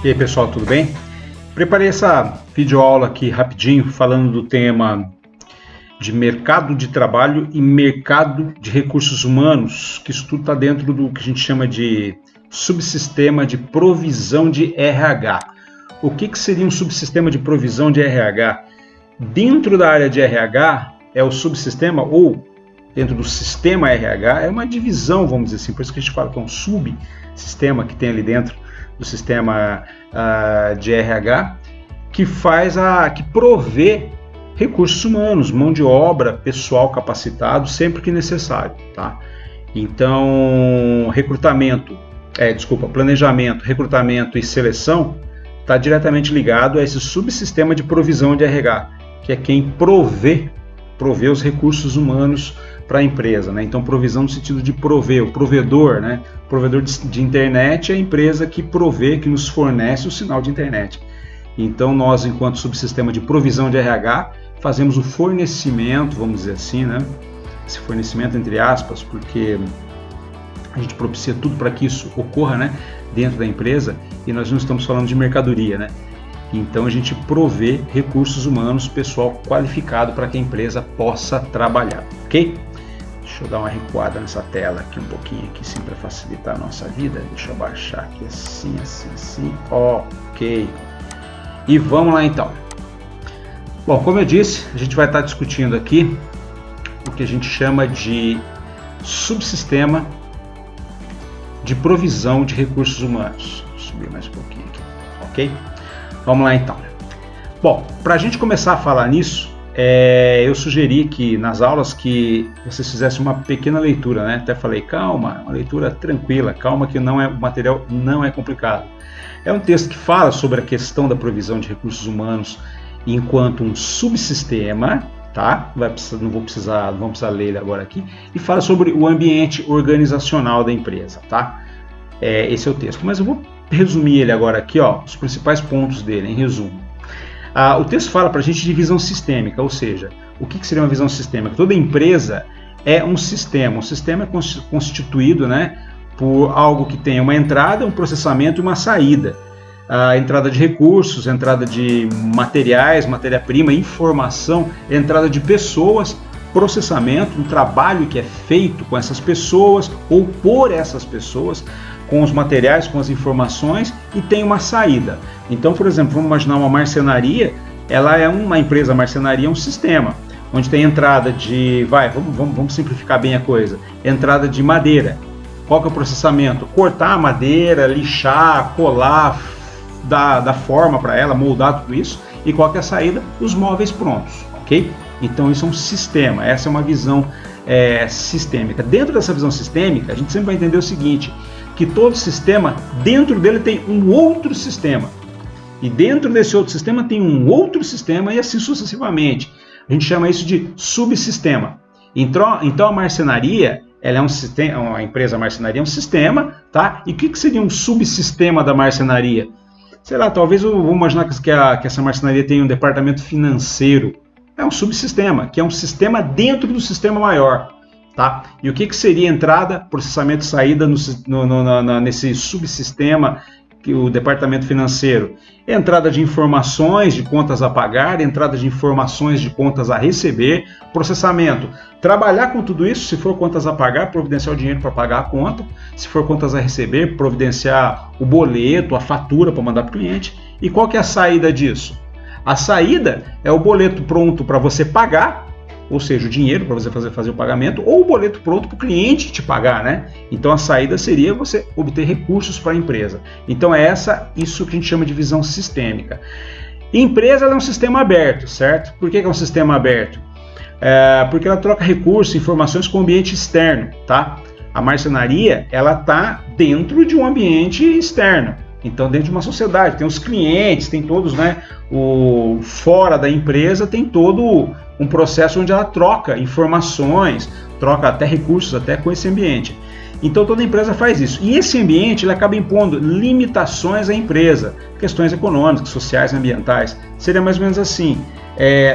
E aí pessoal, tudo bem? Preparei essa videoaula aqui rapidinho falando do tema de mercado de trabalho e mercado de recursos humanos, que isso tudo está dentro do que a gente chama de subsistema de provisão de RH. O que seria um subsistema de provisão de RH? Dentro da área de RH é o subsistema, ou dentro do sistema RH é uma divisão, vamos dizer assim, por isso que a gente fala que é um subsistema que tem ali dentro do sistema de RH, que provê recursos humanos, mão de obra, pessoal capacitado, sempre que necessário, tá? Então, planejamento, recrutamento e seleção está diretamente ligado a esse subsistema de provisão de RH, que é quem provê os recursos humanos para a empresa, né? Então, provisão no sentido de prover, o provedor, né? O provedor de internet é a empresa que provê, que nos fornece o sinal de internet. Então, nós, enquanto subsistema de provisão de RH, fazemos o fornecimento, vamos dizer assim, né? Esse fornecimento entre aspas, porque a gente propicia tudo para que isso ocorra, né? Dentro da empresa, e nós não estamos falando de mercadoria, né? Então, a gente provê recursos humanos, pessoal qualificado para que a empresa possa trabalhar, ok? Deixa eu dar uma recuada nessa tela aqui um pouquinho, aqui, sim, para facilitar a nossa vida. Deixa eu abaixar aqui assim, ok. E vamos lá então. Bom, como eu disse, a gente vai estar discutindo aqui o que a gente chama de subsistema de provisão de recursos humanos. Vou subir mais um pouquinho aqui, ok? Vamos lá então. Bom, para a gente começar a falar nisso, eu sugeri que nas aulas que vocês fizessem uma pequena leitura, né? Até falei, calma, uma leitura tranquila, calma que o material não é complicado. É um texto que fala sobre a questão da provisão de recursos humanos enquanto um subsistema, tá? Não vamos precisar ler ele agora aqui, e fala sobre o ambiente organizacional da empresa, tá? Esse é o texto, mas eu vou resumir ele agora aqui, ó, os principais pontos dele, em resumo. O texto fala para a gente de visão sistêmica, ou seja, o que seria uma visão sistêmica? Toda empresa é um sistema é constituído, né, por algo que tem uma entrada, um processamento e uma saída. A entrada de recursos, entrada de materiais, matéria-prima, informação, entrada de pessoas, processamento, um trabalho que é feito com essas pessoas ou por essas pessoas, com os materiais, com as informações, e tem uma saída. Então, por exemplo, vamos imaginar uma marcenaria, ela é uma empresa, a marcenaria é um sistema, onde tem entrada de, vamos simplificar bem a coisa, entrada de madeira. Qual que é o processamento? Cortar a madeira, lixar, colar, dar forma para ela, moldar tudo isso, e qual que é a saída? Os móveis prontos, ok? Então isso é um sistema, essa é uma visão sistêmica. Dentro dessa visão sistêmica, a gente sempre vai entender o seguinte, que todo sistema, dentro dele tem um outro sistema, e dentro desse outro sistema tem um outro sistema, e assim sucessivamente. A gente chama isso de subsistema. Então a marcenaria, ela é um sistema, a empresa marcenaria é um sistema, tá? E o que seria um subsistema da marcenaria? Sei lá, talvez vamos imaginar que essa marcenaria tem um departamento financeiro. É um subsistema, que é um sistema dentro do sistema maior. Tá? E o que seria entrada, processamento e saída nesse subsistema, que o departamento financeiro? Entrada de informações de contas a pagar, entrada de informações de contas a receber, processamento. Trabalhar com tudo isso, se for contas a pagar, providenciar o dinheiro para pagar a conta, se for contas a receber, providenciar o boleto, a fatura para mandar para o cliente. E qual que é a saída disso? A saída é o boleto pronto para você pagar, ou seja, o dinheiro para você fazer o pagamento, ou o boleto pronto para o cliente te pagar, né? Então a saída seria você obter recursos para a empresa. Então é isso que a gente chama de visão sistêmica. Empresa é um sistema aberto, certo? Por que é um sistema aberto? Porque ela troca recursos, informações com o ambiente externo, tá? A marcenaria, ela está dentro de um ambiente externo. Então, dentro de uma sociedade, tem os clientes, tem todos, né? Fora da empresa tem todo um processo onde ela troca informações, troca até recursos até com esse ambiente. Então, toda empresa faz isso. E esse ambiente ele acaba impondo limitações à empresa, questões econômicas, sociais, ambientais. Seria mais ou menos assim.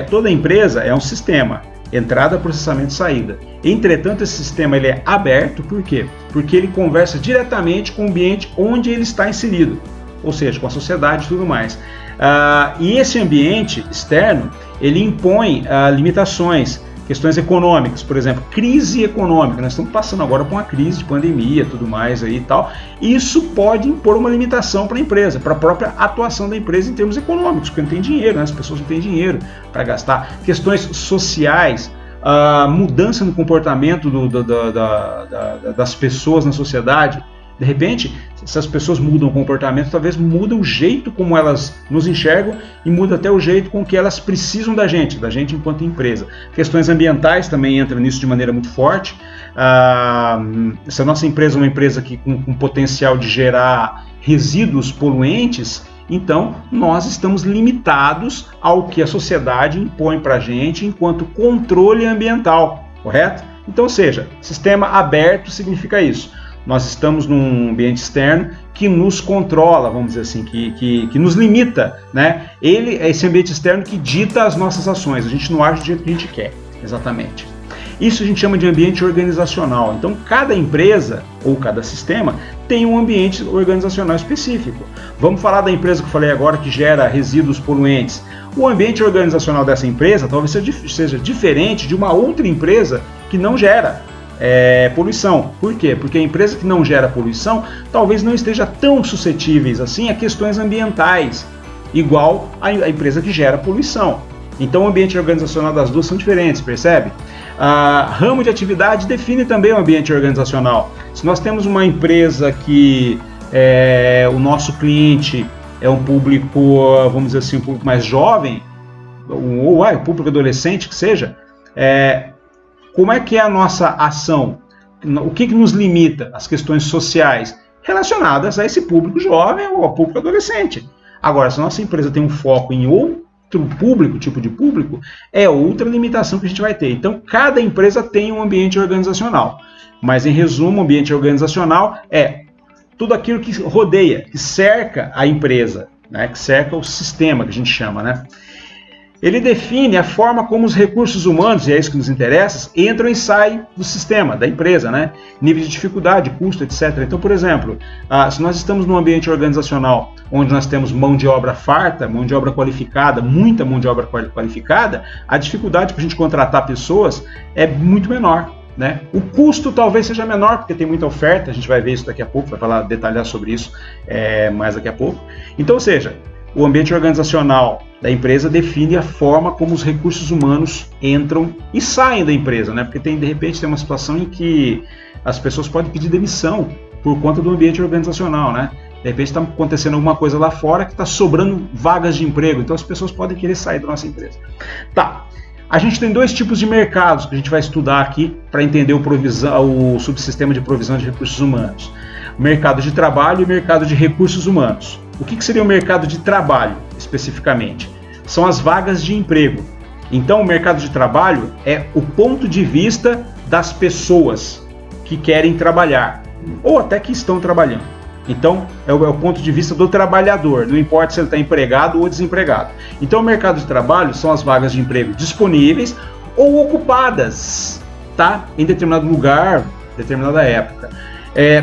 Toda empresa é um sistema. Entrada, processamento e saída. Entretanto, esse sistema ele é aberto, por quê? Porque ele conversa diretamente com o ambiente onde ele está inserido. ou seja, com a sociedade e tudo mais. E esse ambiente externo, ele impõe limitações, questões econômicas, por exemplo, crise econômica. Nós estamos passando agora por uma crise de pandemia, tudo mais aí e tal. Isso pode impor uma limitação para a empresa, para a própria atuação da empresa em termos econômicos, porque não tem dinheiro, né? As pessoas não têm dinheiro para gastar. Questões sociais, mudança no comportamento das pessoas na sociedade. De repente, se as pessoas mudam o comportamento, talvez muda o jeito como elas nos enxergam e muda até o jeito com que elas precisam da gente enquanto empresa. Questões ambientais também entram nisso de maneira muito forte. Se a nossa empresa é uma empresa com potencial de gerar resíduos poluentes, então nós estamos limitados ao que a sociedade impõe para a gente enquanto controle ambiental, correto? Então, ou seja, sistema aberto significa isso. Nós estamos num ambiente externo que nos controla, vamos dizer assim, que nos limita, né? Ele é esse ambiente externo que dita as nossas ações, a gente não age do jeito que a gente quer, exatamente. Isso a gente chama de ambiente organizacional. Então, cada empresa ou cada sistema tem um ambiente organizacional específico. Vamos falar da empresa que eu falei agora, que gera resíduos poluentes. O ambiente organizacional dessa empresa talvez seja diferente de uma outra empresa que não gera poluição. Por quê? Porque a empresa que não gera poluição talvez não esteja tão suscetíveis assim a questões ambientais, igual a empresa que gera poluição. Então o ambiente organizacional das duas são diferentes, percebe? Ramo de atividade define também o ambiente organizacional. Se nós temos uma empresa que o nosso cliente é um público, vamos dizer assim, um público mais jovem, ou público adolescente que seja, como é que é a nossa ação? O que nos limita? As questões sociais relacionadas a esse público jovem ou ao público adolescente. Agora, se a nossa empresa tem um foco em outro público, tipo de público, é outra limitação que a gente vai ter. Então, cada empresa tem um ambiente organizacional. Mas, em resumo, o ambiente organizacional é tudo aquilo que rodeia, que cerca a empresa, né? Que cerca o sistema, que a gente chama, né? Ele define a forma como os recursos humanos, e é isso que nos interessa, entram e saem do sistema, da empresa, né? Nível de dificuldade, custo, etc. Então, por exemplo, se nós estamos num ambiente organizacional onde nós temos mão de obra farta, mão de obra qualificada, muita mão de obra qualificada, a dificuldade para a gente contratar pessoas é muito menor, né? O custo talvez seja menor, porque tem muita oferta, a gente vai ver isso daqui a pouco, vai detalhar sobre isso mais daqui a pouco. Então, ou seja, o ambiente organizacional da empresa define a forma como os recursos humanos entram e saem da empresa, né? Porque de repente tem uma situação em que as pessoas podem pedir demissão por conta do ambiente organizacional, né? De repente está acontecendo alguma coisa lá fora que está sobrando vagas de emprego, então as pessoas podem querer sair da nossa empresa. Tá, a gente tem dois tipos de mercados que a gente vai estudar aqui para entender o subsistema de provisão de recursos humanos. O mercado de trabalho e o mercado de recursos humanos. O que seria o mercado de trabalho, especificamente? São as vagas de emprego. Então, o mercado de trabalho é o ponto de vista das pessoas que querem trabalhar, ou até que estão trabalhando. Então, é o ponto de vista do trabalhador, não importa se ele está empregado ou desempregado. Então, o mercado de trabalho são as vagas de emprego disponíveis ou ocupadas, tá? Em determinado lugar, determinada época.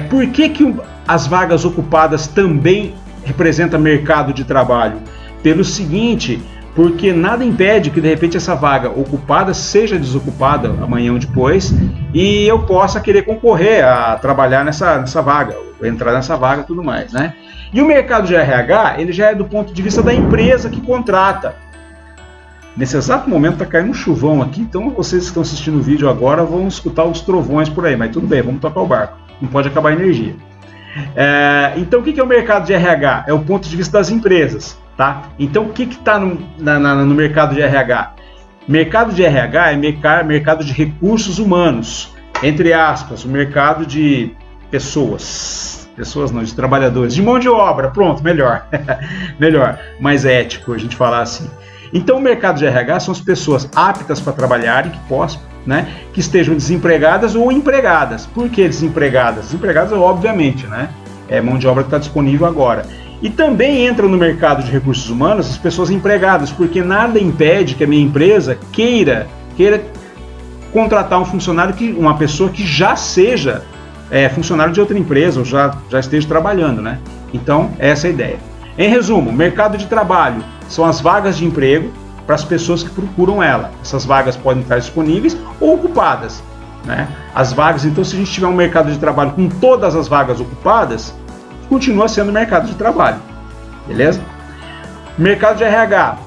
Por que as vagas ocupadas também representa mercado de trabalho? Pelo seguinte, porque nada impede que de repente essa vaga ocupada seja desocupada amanhã ou depois e eu possa querer concorrer a trabalhar nessa vaga, entrar nessa vaga e tudo mais, né? E o mercado de RH, ele já é do ponto de vista da empresa que contrata. Nesse exato momento está caindo um chuvão aqui, então vocês que estão assistindo o vídeo agora vão escutar os trovões por aí, mas tudo bem, vamos tocar o barco, não pode acabar a energia. Então, o que é o mercado de RH? É o ponto de vista das empresas, tá? Então, o que está no mercado de RH? Mercado de RH é mercado de recursos humanos, entre aspas, o mercado de pessoas não, de trabalhadores, de mão de obra, pronto, melhor, melhor, mais ético a gente falar assim. Então, o mercado de RH são as pessoas aptas para trabalhar e que possam, né, que estejam desempregadas ou empregadas. Por que desempregadas? Desempregadas, obviamente, né? É mão de obra que está disponível agora. E também entram no mercado de recursos humanos as pessoas empregadas, porque nada impede que a minha empresa queira contratar um funcionário, uma pessoa que já seja funcionário de outra empresa ou já esteja trabalhando, né? Então, essa é a ideia. Em resumo, mercado de trabalho são as vagas de emprego para as pessoas que procuram ela. Essas vagas podem estar disponíveis ou ocupadas, né? As vagas, então, se a gente tiver um mercado de trabalho com todas as vagas ocupadas, continua sendo mercado de trabalho, beleza? Mercado de RH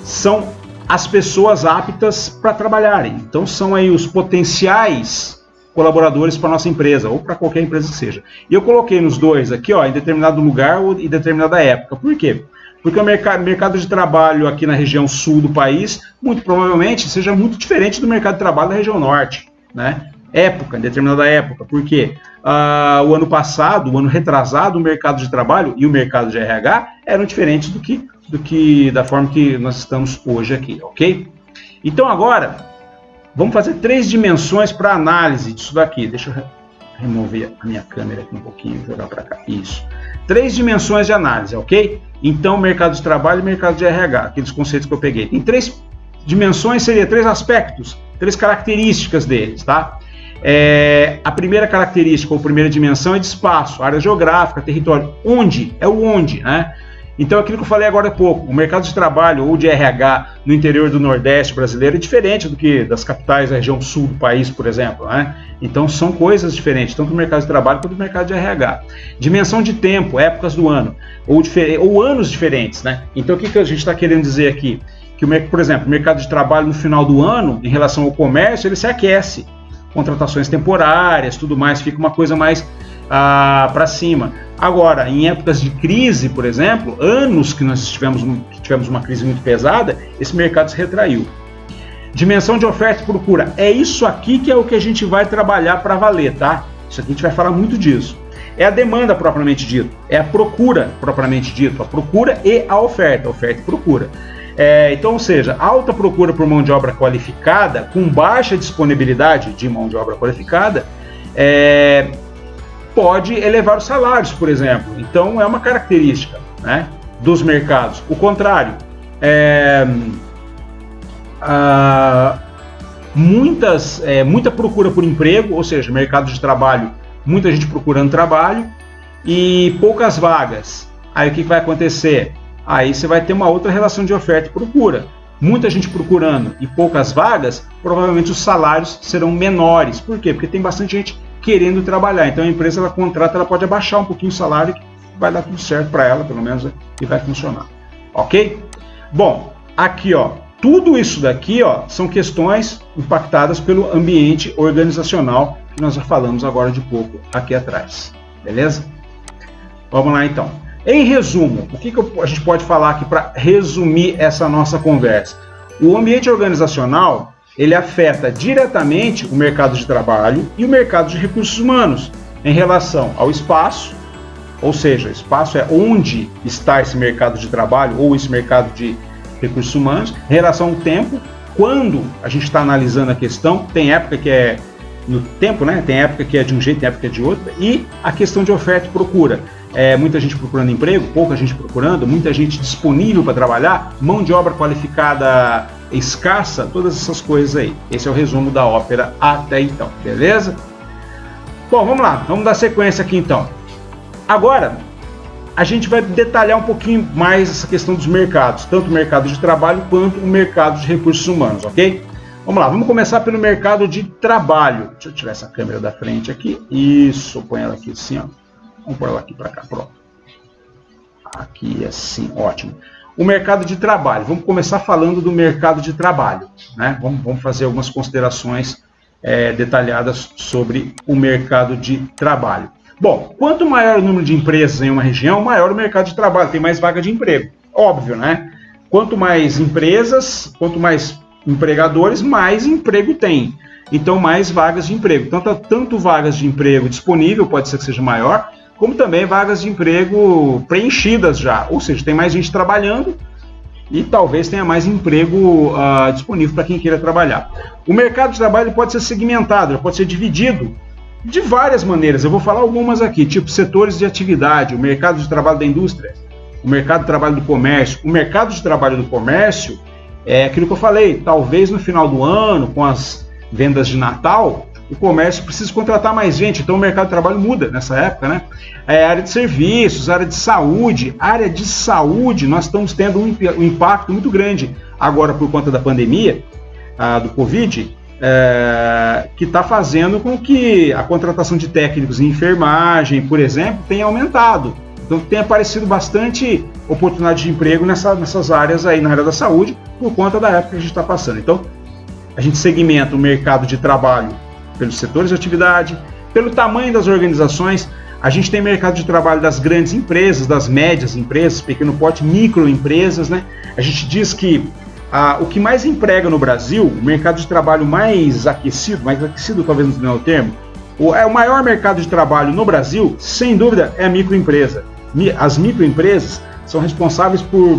são as pessoas aptas para trabalharem. Então, são aí os potenciais colaboradores para nossa empresa, ou para qualquer empresa que seja. E eu coloquei nos dois aqui, ó, em determinado lugar ou em determinada época. Por quê? Porque o mercado de trabalho aqui na região sul do país, muito provavelmente, seja muito diferente do mercado de trabalho da região norte, né? Época, em determinada época. Por quê? O ano passado, o ano retrasado, o mercado de trabalho e o mercado de RH eram diferentes da forma que nós estamos hoje aqui, ok? Então agora, vamos fazer 3 dimensões para análise disso daqui. Deixa eu remover a minha câmera aqui um pouquinho e jogar para cá. Isso. 3 dimensões de análise, ok? Então, mercado de trabalho e mercado de RH, aqueles conceitos que eu peguei. Tem 3 dimensões, seria 3 aspectos, 3 características deles, tá? A primeira característica, ou primeira dimensão, é de espaço, área geográfica, território. Onde? É o onde, né? Então, aquilo que eu falei agora há pouco, o mercado de trabalho ou de RH no interior do Nordeste brasileiro é diferente do que das capitais da região sul do país, por exemplo, né? Então, são coisas diferentes, tanto o mercado de trabalho quanto o mercado de RH. Dimensão de tempo, épocas do ano, ou anos diferentes, né? Então, o que a gente está querendo dizer aqui? Que, por exemplo, o mercado de trabalho no final do ano, em relação ao comércio, ele se aquece. Contratações temporárias, tudo mais, fica uma coisa mais para cima. Agora, em épocas de crise, por exemplo, anos que nós tivemos uma crise muito pesada, esse mercado se retraiu. Dimensão de oferta e procura. É isso aqui que é o que a gente vai trabalhar para valer, tá? Isso aqui a gente vai falar muito disso. É a demanda propriamente dito, é a procura propriamente dito, a procura e a oferta e procura. Então, ou seja, alta procura por mão de obra qualificada, com baixa disponibilidade de mão de obra qualificada, pode elevar os salários, por exemplo. Então, é uma característica, né, dos mercados. O contrário, muita procura por emprego, ou seja, mercado de trabalho, muita gente procurando trabalho e poucas vagas. Aí o que vai acontecer? Aí você vai ter uma outra relação de oferta e procura. Muita gente procurando e poucas vagas, provavelmente os salários serão menores. Por quê? Porque tem bastante gente querendo trabalhar. Então a empresa, ela contrata, ela pode abaixar um pouquinho o salário, que vai dar tudo certo para ela, pelo menos, e vai funcionar. Ok? Bom, aqui, ó, tudo isso daqui, ó, são questões impactadas pelo ambiente organizacional, que nós já falamos agora de pouco aqui atrás. Beleza? Vamos lá, então. Em resumo, o que a gente pode falar aqui para resumir essa nossa conversa? O ambiente organizacional, ele afeta diretamente o mercado de trabalho e o mercado de recursos humanos em relação ao espaço, ou seja, espaço é onde está esse mercado de trabalho ou esse mercado de recursos humanos, em relação ao tempo, quando a gente está analisando a questão, tem época que é no tempo, né? Tem época que é de um jeito, tem época que é de outro, e a questão de oferta e procura. Muita gente procurando emprego, pouca gente procurando, muita gente disponível para trabalhar, mão de obra qualificada escassa, todas essas coisas aí. Esse é o resumo da ópera até então, beleza? Bom, vamos lá, vamos dar sequência aqui então. Agora, a gente vai detalhar um pouquinho mais essa questão dos mercados, tanto o mercado de trabalho quanto o mercado de recursos humanos, ok? Vamos lá, vamos começar pelo mercado de trabalho. Deixa eu tirar essa câmera da frente aqui. Isso, põe ela aqui assim, ó. Vamos pôr ela aqui para cá, pronto. Aqui assim, ótimo. O mercado de trabalho. Vamos começar falando do mercado de trabalho, né? Vamos fazer algumas considerações detalhadas sobre o mercado de trabalho. Bom, quanto maior o número de empresas em uma região, maior o mercado de trabalho, tem mais vaga de emprego. Óbvio, né? Quanto mais empresas, quanto mais empregadores, mais emprego tem. Então, mais vagas de emprego. Tanto vagas de emprego disponível, pode ser que seja maior, como também vagas de emprego preenchidas já. Ou seja, tem mais gente trabalhando e talvez tenha mais emprego disponível para quem queira trabalhar. O mercado de trabalho pode ser segmentado, pode ser dividido de várias maneiras. Eu vou falar algumas aqui, tipo setores de atividade, o mercado de trabalho da indústria, o mercado de trabalho do comércio. O mercado de trabalho do comércio é aquilo que eu falei, talvez no final do ano, com as vendas de Natal, o comércio precisa contratar mais gente, então o mercado de trabalho muda nessa época, né? Área de serviços, área de saúde. Área de saúde, nós estamos tendo um impacto muito grande agora por conta da pandemia, do Covid, que está fazendo com que a contratação de técnicos em enfermagem, por exemplo, tenha aumentado. Então tem aparecido bastante oportunidade de emprego nessas áreas aí, na área da saúde, por conta da época que a gente está passando. Então, a gente segmenta o mercado de trabalho pelos setores de atividade, pelo tamanho das organizações. A gente tem mercado de trabalho das grandes empresas, das médias empresas, pequeno porte, microempresas, né? A gente diz que o que mais emprega no Brasil, o mercado de trabalho mais aquecido talvez não é o termo, o maior mercado de trabalho no Brasil, sem dúvida, é a microempresa. As microempresas são responsáveis por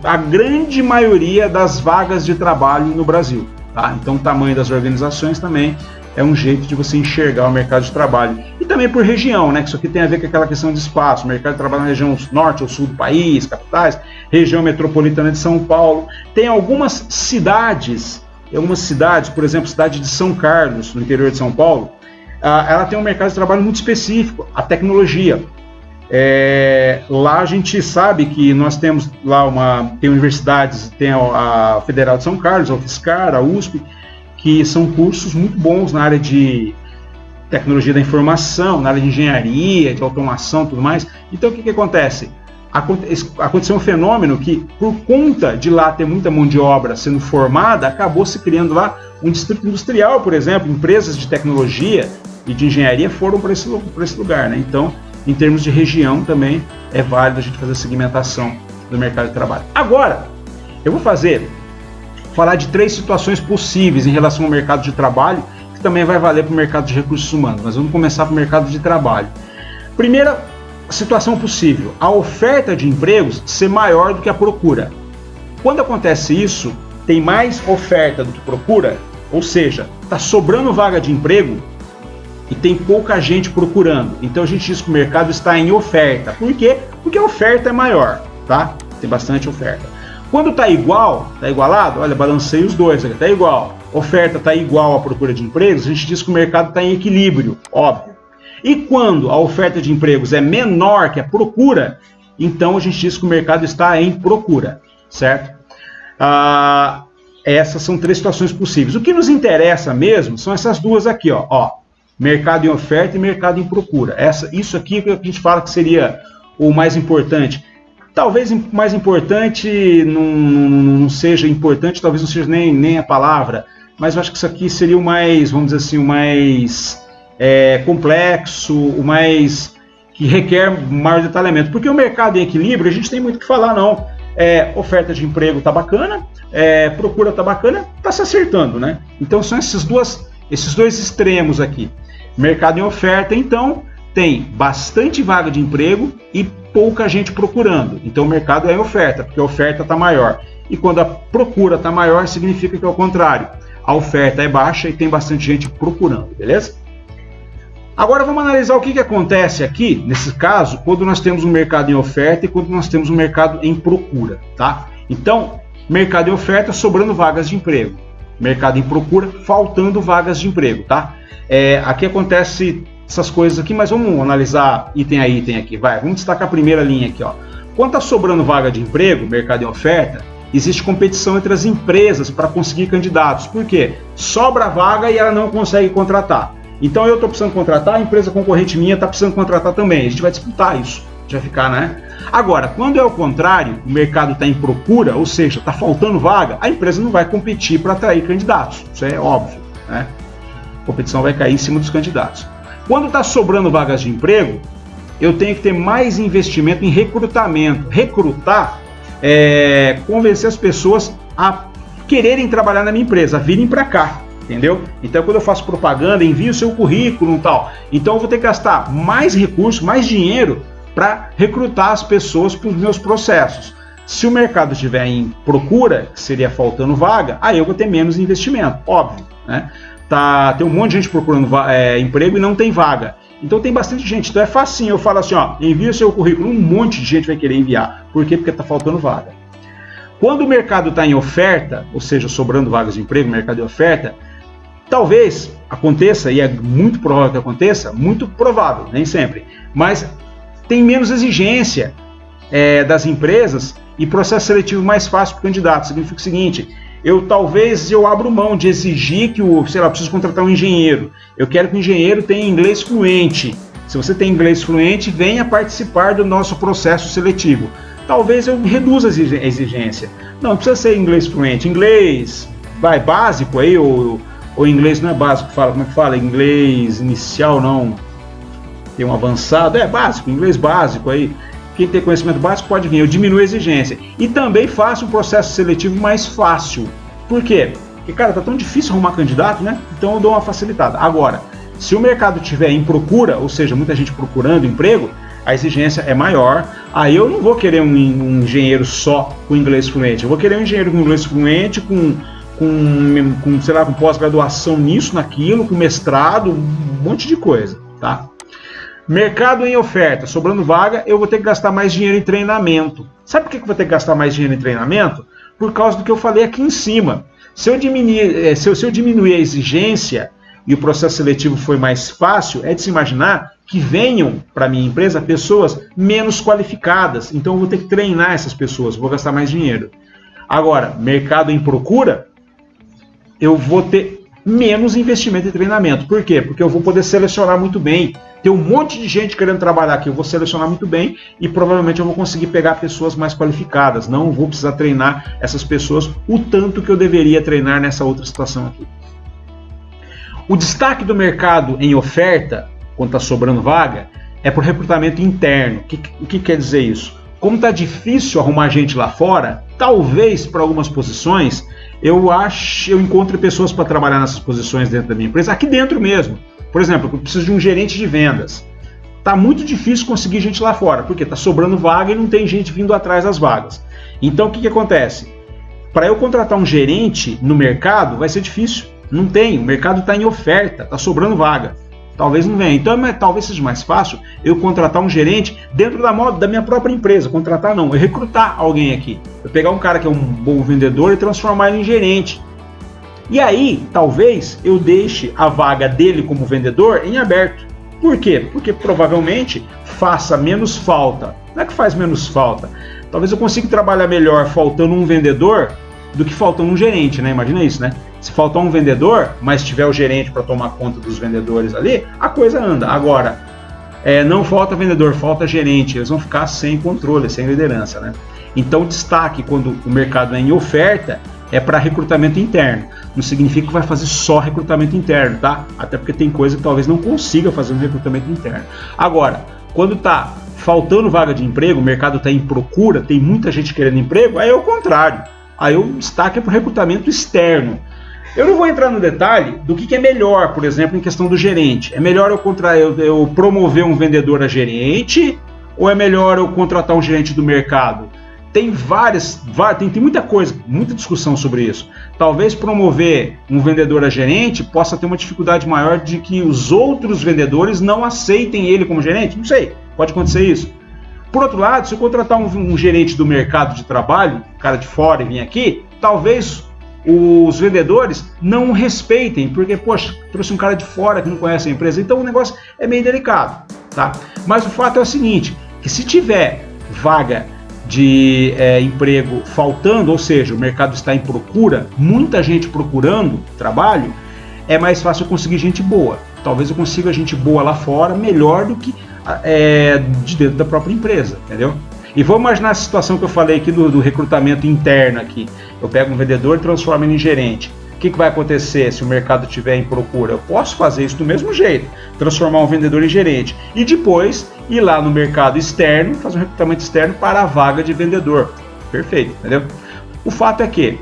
a grande maioria das vagas de trabalho no Brasil. Tá? Então o tamanho das organizações também é um jeito de você enxergar o mercado de trabalho. E também por região, né? Que isso aqui tem a ver com aquela questão de espaço. O mercado de trabalho na região norte ou sul do país, capitais, região metropolitana de São Paulo. Tem algumas cidades, por exemplo, a cidade de São Carlos, no interior de São Paulo, ela tem um mercado de trabalho muito específico, a tecnologia. Lá a gente sabe que nós temos lá tem universidades, tem a Federal de São Carlos, a UFSCar, a USP, que são cursos muito bons na área de tecnologia da informação, na área de engenharia, de automação e tudo mais. Então o que acontece? Aconteceu um fenômeno que, por conta de lá ter muita mão de obra sendo formada, acabou se criando lá um distrito industrial, por exemplo. Empresas de tecnologia e de engenharia foram para esse lugar, né? Então, em termos de região também é válido a gente fazer a segmentação do mercado de trabalho. Agora, eu vou falar de 3 situações possíveis em relação ao mercado de trabalho, que também vai valer para o mercado de recursos humanos. Mas vamos começar para o mercado de trabalho. Primeira situação possível, a oferta de empregos ser maior do que a procura. Quando acontece isso, tem mais oferta do que procura, ou seja, está sobrando vaga de emprego e tem pouca gente procurando. Então a gente diz que o mercado está em oferta. Por quê? Porque a oferta é maior, tá? Tem bastante oferta. Quando está igualado, olha, balancei os dois aqui, está igual. Oferta está igual à procura de empregos, a gente diz que o mercado está em equilíbrio, óbvio. E quando a oferta de empregos é menor que a procura, então a gente diz que o mercado está em procura, certo? Essas são 3 situações possíveis. O que nos interessa mesmo são essas duas aqui, ó. Mercado em oferta e mercado em procura. Isso aqui que a gente fala que seria o mais importante. Talvez mais importante não seja importante, talvez não seja nem a palavra, mas eu acho que isso aqui seria o mais, vamos dizer assim, o mais complexo, o mais que requer maior detalhamento. Porque o mercado em equilíbrio, a gente tem muito o que falar, não. Oferta de emprego tá bacana, procura tá bacana, tá se acertando, né? Então são esses dois extremos aqui. Mercado em oferta, então, tem bastante vaga de emprego e pouca gente procurando. Então o mercado é em oferta, porque a oferta está maior. E quando a procura está maior, significa que é o contrário. A oferta é baixa e tem bastante gente procurando, beleza? Agora vamos analisar o que acontece aqui, nesse caso, quando nós temos um mercado em oferta e quando nós temos um mercado em procura, tá? Então, mercado em oferta, sobrando vagas de emprego. Mercado em procura, faltando vagas de emprego, tá? Aqui acontece essas coisas aqui, mas vamos analisar item a item aqui, vai. Vamos destacar a primeira linha aqui, ó. Quando está sobrando vaga de emprego, mercado em oferta, existe competição entre as empresas para conseguir candidatos. Por quê? Sobra vaga e ela não consegue contratar. Então eu estou precisando contratar, a empresa concorrente minha está precisando contratar também. A gente vai disputar isso, a gente vai ficar, né? Agora, quando é o contrário, o mercado está em procura, ou seja, está faltando vaga, a empresa não vai competir para atrair candidatos. Isso é óbvio, né? A competição vai cair em cima dos candidatos. Quando está sobrando vagas de emprego, eu tenho que ter mais investimento em recrutamento. Recrutar convencer as pessoas a quererem trabalhar na minha empresa, a virem para cá, entendeu? Então, quando eu faço propaganda, envio o seu currículo e tal. Então, eu vou ter que gastar mais recursos, mais dinheiro para recrutar as pessoas para os meus processos. Se o mercado estiver em procura, que seria faltando vaga, aí eu vou ter menos investimento, óbvio, né? Tem um monte de gente procurando emprego e não tem vaga. Então tem bastante gente. Então é facinho. Eu falo assim, ó, envia o seu currículo, um monte de gente vai querer enviar. Por quê? Porque está faltando vaga. Quando o mercado está em oferta, ou seja, sobrando vagas de emprego, mercado de oferta, Talvez aconteça, e é muito provável que aconteça, muito provável, nem sempre, mas tem menos exigência das empresas e processo seletivo mais fácil para o candidato. Significa o seguinte: talvez eu abro mão de exigir que preciso contratar um engenheiro. Eu quero que o engenheiro tenha inglês fluente. Se você tem inglês fluente, venha participar do nosso processo seletivo. Talvez eu reduza a exigência. Não precisa ser inglês fluente. Inglês básico aí, ou inglês não é básico, como é que fala? Inglês inicial não. Tem um avançado, básico, inglês básico aí. Quem tem conhecimento básico pode vir, eu diminuo a exigência. E também faço um processo seletivo mais fácil. Por quê? Porque, cara, tá tão difícil arrumar candidato, né? Então eu dou uma facilitada. Agora, se o mercado estiver em procura, ou seja, muita gente procurando emprego, a exigência é maior. Aí eu não vou querer um engenheiro só com inglês fluente. Eu vou querer um engenheiro com inglês fluente, com pós-graduação nisso, naquilo, com mestrado, um monte de coisa, tá? Mercado em oferta, sobrando vaga, eu vou ter que gastar mais dinheiro em treinamento. Sabe por que eu vou ter que gastar mais dinheiro em treinamento? Por causa do que eu falei aqui em cima. Se eu diminuir a exigência e o processo seletivo foi mais fácil, é de se imaginar que venham para a minha empresa pessoas menos qualificadas. Então eu vou ter que treinar essas pessoas, vou gastar mais dinheiro. Agora, mercado em procura, eu vou ter menos investimento em treinamento. Por quê? Porque eu vou poder selecionar muito bem. Tem um monte de gente querendo trabalhar aqui, eu vou selecionar muito bem e provavelmente eu vou conseguir pegar pessoas mais qualificadas. Não vou precisar treinar essas pessoas o tanto que eu deveria treinar nessa outra situação aqui. O destaque do mercado em oferta, quando está sobrando vaga, é para o recrutamento interno. O que quer dizer isso? Como está difícil arrumar gente lá fora, talvez para algumas posições eu encontre pessoas para trabalhar nessas posições dentro da minha empresa, aqui dentro mesmo. Por exemplo, eu preciso de um gerente de vendas. Está muito difícil conseguir gente lá fora, porque está sobrando vaga e não tem gente vindo atrás das vagas. Então o que acontece? Para eu contratar um gerente no mercado vai ser difícil. Não tem, o mercado está em oferta, está sobrando vaga. Talvez não venha. Então talvez seja mais fácil eu contratar um gerente dentro da minha própria empresa. Contratar não, eu recrutar alguém aqui. Eu pegar um cara que é um bom vendedor e transformar ele em gerente. E aí, talvez eu deixe a vaga dele como vendedor em aberto. Por quê? Porque provavelmente faça menos falta. Não é que faz menos falta. Talvez eu consiga trabalhar melhor faltando um vendedor do que faltando um gerente, né? Imagina isso, né? Se faltar um vendedor, mas tiver o gerente para tomar conta dos vendedores ali, a coisa anda. Agora, não falta vendedor, falta gerente. Eles vão ficar sem controle, sem liderança, né? Então, o destaque quando o mercado é em oferta é para recrutamento interno. Não significa que vai fazer só recrutamento interno, tá? Até porque tem coisa que talvez não consiga fazer um recrutamento interno. Agora, quando está faltando vaga de emprego, o mercado está em procura, tem muita gente querendo emprego, aí é o contrário. Aí o destaque é para o recrutamento externo. Eu não vou entrar no detalhe do que é melhor, por exemplo, em questão do gerente. É melhor eu promover um vendedor a gerente ou é melhor eu contratar um gerente do mercado? Tem tem muita coisa, muita discussão sobre isso. Talvez promover um vendedor a gerente possa ter uma dificuldade maior de que os outros vendedores não aceitem ele como gerente. Não sei, pode acontecer isso. Por outro lado, se eu contratar um gerente do mercado de trabalho, um cara de fora e vir aqui, talvez os vendedores não o respeitem, porque, poxa, trouxe um cara de fora que não conhece a empresa, então o negócio é meio delicado, tá? Mas o fato é o seguinte, que se tiver vaga de emprego faltando, ou seja, o mercado está em procura, muita gente procurando trabalho, é mais fácil eu conseguir gente boa. Talvez eu consiga gente boa lá fora, melhor do que de dentro da própria empresa, entendeu? E vamos imaginar a situação que eu falei aqui do recrutamento interno aqui. Eu pego um vendedor e transformo ele em gerente. O que vai acontecer se o mercado estiver em procura? Eu posso fazer isso do mesmo jeito, transformar um vendedor em gerente e depois ir lá no mercado externo, fazer um recrutamento externo para a vaga de vendedor. Perfeito, entendeu? O fato é que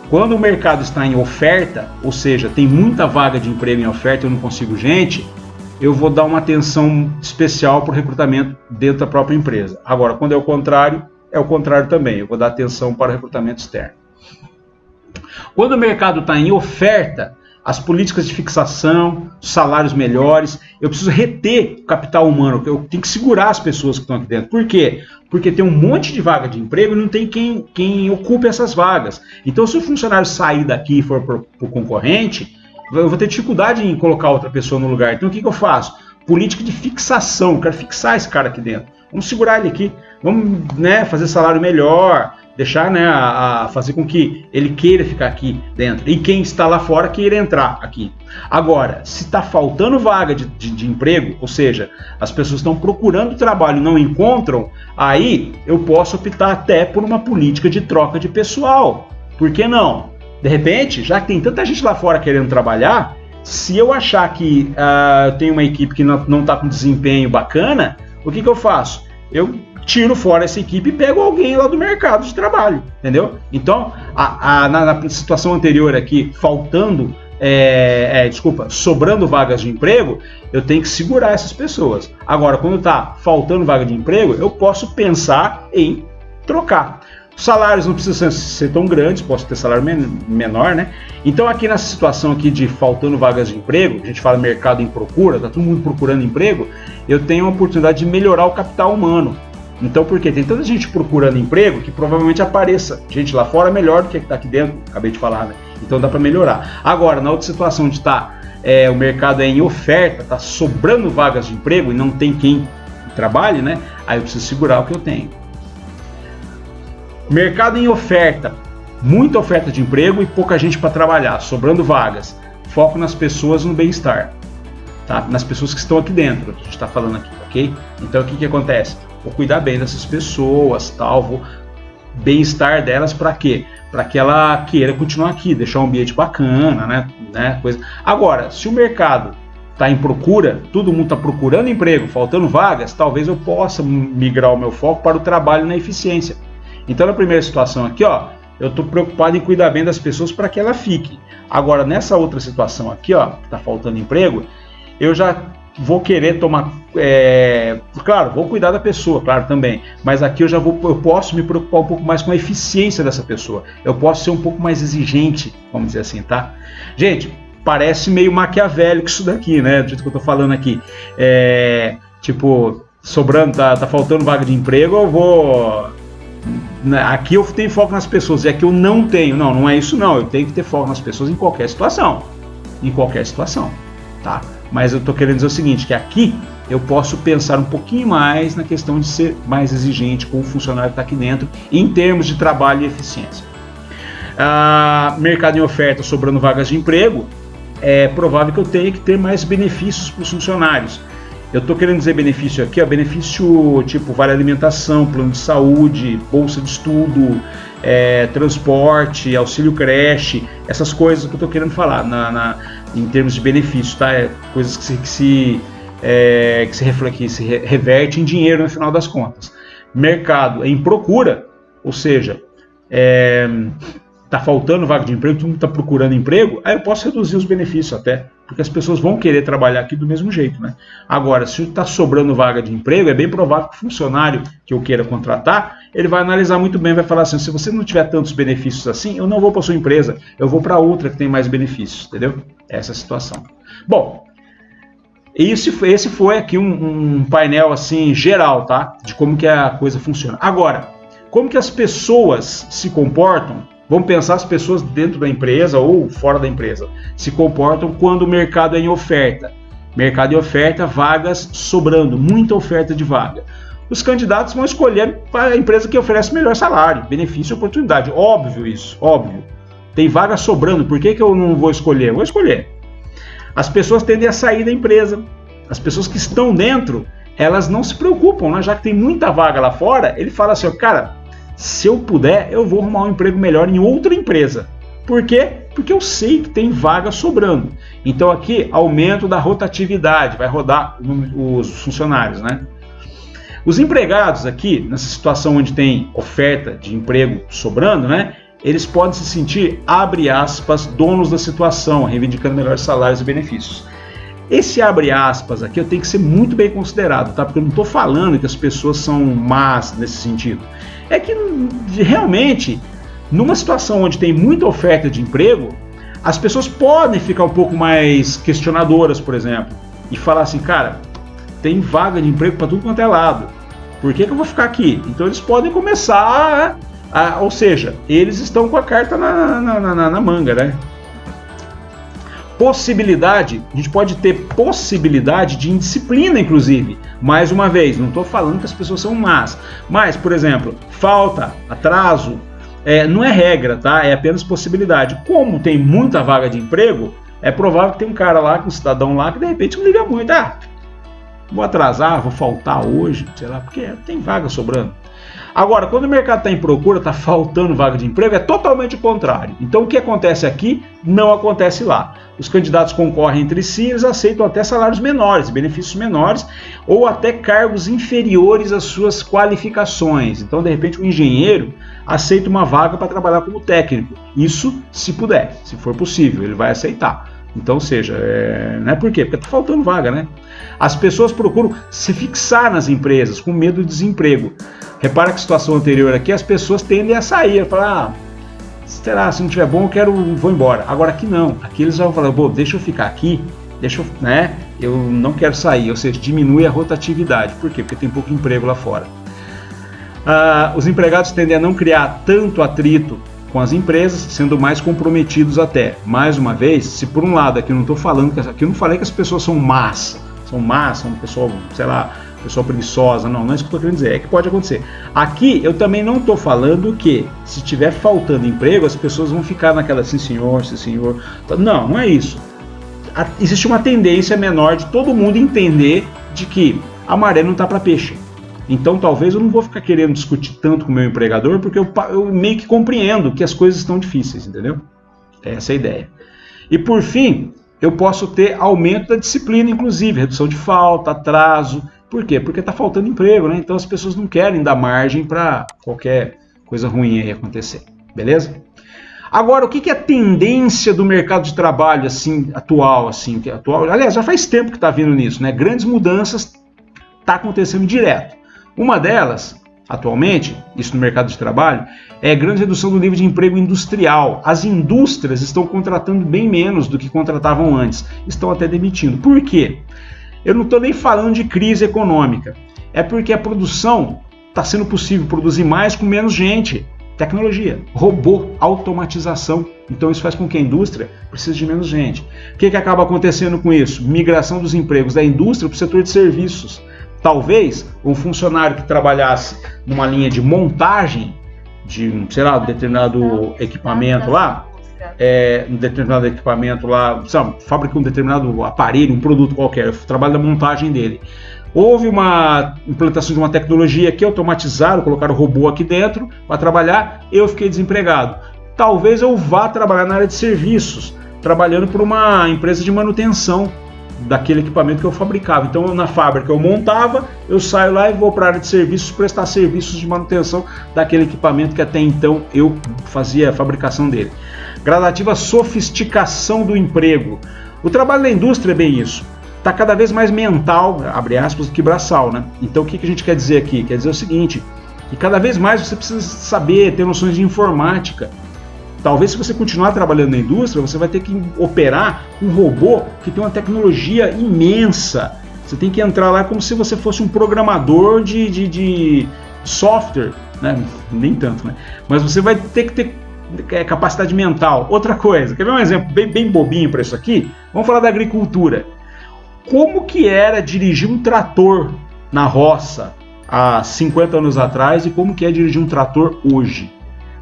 quando o mercado está em oferta, ou seja, tem muita vaga de emprego em oferta e eu não consigo gente, eu vou dar uma atenção especial para o recrutamento dentro da própria empresa. Agora, quando é o contrário também. Eu vou dar atenção para o recrutamento externo. Quando o mercado está em oferta, as políticas de fixação, salários melhores, eu preciso reter o capital humano, eu tenho que segurar as pessoas que estão aqui dentro. Por quê? Porque tem um monte de vaga de emprego e não tem quem ocupe essas vagas. Então, se o funcionário sair daqui e for para o concorrente, eu vou ter dificuldade em colocar outra pessoa no lugar. Então o que eu faço? Política de fixação, eu quero fixar esse cara aqui dentro. Vamos segurar ele aqui, vamos, né, fazer salário melhor, deixar, né, fazer com que ele queira ficar aqui dentro. E quem está lá fora queira entrar aqui. Agora, se está faltando vaga de emprego, ou seja, as pessoas estão procurando trabalho e não encontram, aí eu posso optar até por uma política de troca de pessoal. Por que não? De repente, já que tem tanta gente lá fora querendo trabalhar, se eu achar que eu tenho uma equipe que não está com desempenho bacana, o que eu faço? Eu tiro fora essa equipe e pego alguém lá do mercado de trabalho, entendeu? Então, na situação anterior aqui, sobrando vagas de emprego, eu tenho que segurar essas pessoas. Agora, quando está faltando vaga de emprego, eu posso pensar em trocar. Os salários não precisam ser tão grandes, posso ter salário menor, né? Então aqui nessa situação aqui de faltando vagas de emprego, a gente fala mercado em procura, tá todo mundo procurando emprego, eu tenho a oportunidade de melhorar o capital humano. Então por quê? Tem tanta gente procurando emprego que provavelmente apareça gente lá fora melhor do que está aqui dentro, acabei de falar, né? Então dá para melhorar. Agora, na outra situação de o mercado é em oferta, tá sobrando vagas de emprego e não tem quem trabalhe, né? Aí eu preciso segurar o que eu tenho. Mercado em oferta, muita oferta de emprego e pouca gente para trabalhar, sobrando vagas. Foco nas pessoas no bem-estar, tá? Nas pessoas que estão aqui dentro, que a gente está falando aqui, ok? Então o que acontece? Vou cuidar bem dessas pessoas, tal, vou bem-estar delas para quê? Para que ela queira continuar aqui, deixar um ambiente bacana, né? Coisa. Agora, se o mercado está em procura, todo mundo está procurando emprego, faltando vagas, talvez eu possa migrar o meu foco para o trabalho na eficiência. Então, na primeira situação aqui, ó, eu estou preocupado em cuidar bem das pessoas para que ela fique. Agora, nessa outra situação aqui, ó, que está faltando emprego, eu já vou querer tomar... claro, vou cuidar da pessoa, claro, também. Mas aqui eu posso me preocupar um pouco mais com a eficiência dessa pessoa. Eu posso ser um pouco mais exigente, vamos dizer assim, tá? Gente, parece meio maquiavélico isso daqui, né? Do jeito que eu estou falando aqui. Sobrando, tá faltando vaga de emprego, eu vou... Aqui eu tenho foco nas pessoas e aqui eu não tenho. Não é isso não. Eu tenho que ter foco nas pessoas em qualquer situação. Em qualquer situação, tá? Mas eu tô querendo dizer o seguinte, que aqui eu posso pensar um pouquinho mais na questão de ser mais exigente com o funcionário que está aqui dentro em termos de trabalho e eficiência. Mercado em oferta, sobrando vagas de emprego, é provável que eu tenha que ter mais benefícios para os funcionários. Eu estou querendo dizer benefício aqui, benefício tipo vale alimentação, plano de saúde, bolsa de estudo, transporte, auxílio creche, essas coisas que eu estou querendo falar em termos de benefício, tá? Coisas que se reverte em dinheiro no final das contas. Mercado em procura, ou seja, está faltando vaga de emprego, todo mundo está procurando emprego, aí eu posso reduzir os benefícios até, porque as pessoas vão querer trabalhar aqui do mesmo jeito, né? Agora, se está sobrando vaga de emprego, é bem provável que o funcionário que eu queira contratar, ele vai analisar muito bem, vai falar assim, se você não tiver tantos benefícios assim, eu não vou para a sua empresa, eu vou para outra que tem mais benefícios, entendeu? Essa é a situação. Bom, esse foi aqui um painel assim geral, tá? De como que a coisa funciona. Agora, como que as pessoas se comportam? Vamos pensar as pessoas dentro da empresa ou fora da empresa se comportam quando o mercado é em oferta. Mercado em oferta, vagas sobrando, muita oferta de vaga. Os candidatos vão escolher para a empresa que oferece melhor salário, benefício e oportunidade. Óbvio isso, óbvio. Tem vaga sobrando, por que eu não vou escolher? Eu vou escolher. As pessoas tendem a sair da empresa. As pessoas que estão dentro, elas não se preocupam, né? Já que tem muita vaga lá fora, ele fala assim, cara, se eu puder, eu vou arrumar um emprego melhor em outra empresa. Por quê? Porque eu sei que tem vaga sobrando. Então aqui, aumento da rotatividade, vai rodar os funcionários, né? Os empregados aqui, nessa situação onde tem oferta de emprego sobrando, né? Eles podem se sentir, abre aspas, donos da situação, reivindicando melhores salários e benefícios. Esse abre aspas aqui eu tenho que ser muito bem considerado, tá? Porque eu não estou falando que as pessoas são más nesse sentido. É que realmente, numa situação onde tem muita oferta de emprego, as pessoas podem ficar um pouco mais questionadoras, por exemplo, e falar assim, cara, tem vaga de emprego para tudo quanto é lado, por que eu vou ficar aqui? Então eles podem começar ou seja, eles estão com a carta na manga, né? Possibilidade, a gente pode ter possibilidade de indisciplina, inclusive. Mais uma vez, não estou falando que as pessoas são más, mas, por exemplo, falta, atraso, não é regra, tá? É apenas possibilidade. Como tem muita vaga de emprego, é provável que tem um cara lá, um cidadão lá, que de repente não liga muito. Vou atrasar, vou faltar hoje, sei lá, porque tem vaga sobrando. Agora, quando o mercado está em procura, está faltando vaga de emprego, é totalmente o contrário. Então, o que acontece aqui não acontece lá. Os candidatos concorrem entre si, eles aceitam até salários menores, benefícios menores, ou até cargos inferiores às suas qualificações. Então, de repente, um engenheiro aceita uma vaga para trabalhar como técnico. Isso, se puder, se for possível, ele vai aceitar. Então, ou seja, não é por quê? Porque está faltando vaga, né? As pessoas procuram se fixar nas empresas com medo de desemprego. Repara que a situação anterior aqui, as pessoas tendem a sair, a falar, será, se não tiver bom, vou embora. Agora aqui não, aqui eles vão falar, deixa eu ficar aqui, eu não quero sair, ou seja, diminui a rotatividade. Por quê? Porque tem pouco emprego lá fora. Os empregados tendem a não criar tanto atrito com as empresas, sendo mais comprometidos até. Mais uma vez, se por um lado, aqui eu não falei que as pessoas são más, são pessoas, sei lá, pessoa preguiçosa, não é isso que eu estou querendo dizer, é que pode acontecer. Aqui eu também não estou falando que se estiver faltando emprego, as pessoas vão ficar naquela, sim senhor, não é isso. Existe uma tendência menor de todo mundo entender de que a maré não está para peixe. Então talvez eu não vou ficar querendo discutir tanto com o meu empregador, porque eu meio que compreendo que as coisas estão difíceis, entendeu? Essa é a ideia. E por fim, eu posso ter aumento da disciplina, inclusive, redução de falta, atraso. Por quê? Porque está faltando emprego, né? Então as pessoas não querem dar margem para qualquer coisa ruim aí acontecer, beleza? Agora, o que é a tendência do mercado de trabalho atual? Aliás, já faz tempo que está vindo nisso, né? Grandes mudanças está acontecendo direto. Uma delas, atualmente, isso no mercado de trabalho, é a grande redução do nível de emprego industrial. As indústrias estão contratando bem menos do que contratavam antes, estão até demitindo. Por quê? Eu não estou nem falando de crise econômica, é porque a produção está sendo possível produzir mais com menos gente. Tecnologia, robô, automatização. Então isso faz com que a indústria precise de menos gente. O que acaba acontecendo com isso? Migração dos empregos da indústria para o setor de serviços. Talvez um funcionário que trabalhasse numa linha de montagem de, sei lá, um determinado equipamento lá, fabrica um determinado aparelho, um produto qualquer, trabalho da montagem dele. Houve uma implantação de uma tecnologia que automatizaram, colocaram o robô aqui dentro para trabalhar, eu fiquei desempregado. Talvez eu vá trabalhar na área de serviços, trabalhando por uma empresa de manutenção daquele equipamento que eu fabricava. Então, na fábrica eu montava, eu saio lá e vou para a área de serviços prestar serviços de manutenção daquele equipamento que até então eu fazia a fabricação dele. Gradativa sofisticação do emprego. O trabalho da indústria é bem isso. Está cada vez mais mental, abre aspas, do que braçal, né? Então, o que a gente quer dizer aqui? Quer dizer o seguinte, que cada vez mais você precisa saber, ter noções de informática. Talvez, se você continuar trabalhando na indústria, você vai ter que operar um robô que tem uma tecnologia imensa. Você tem que entrar lá como se você fosse um programador de software, né? Nem tanto, né? Mas você vai ter que ter capacidade mental. Outra coisa, quer ver um exemplo bem bobinho para isso aqui? Vamos falar da agricultura. Como que era dirigir um trator na roça há 50 anos atrás e como que é dirigir um trator hoje?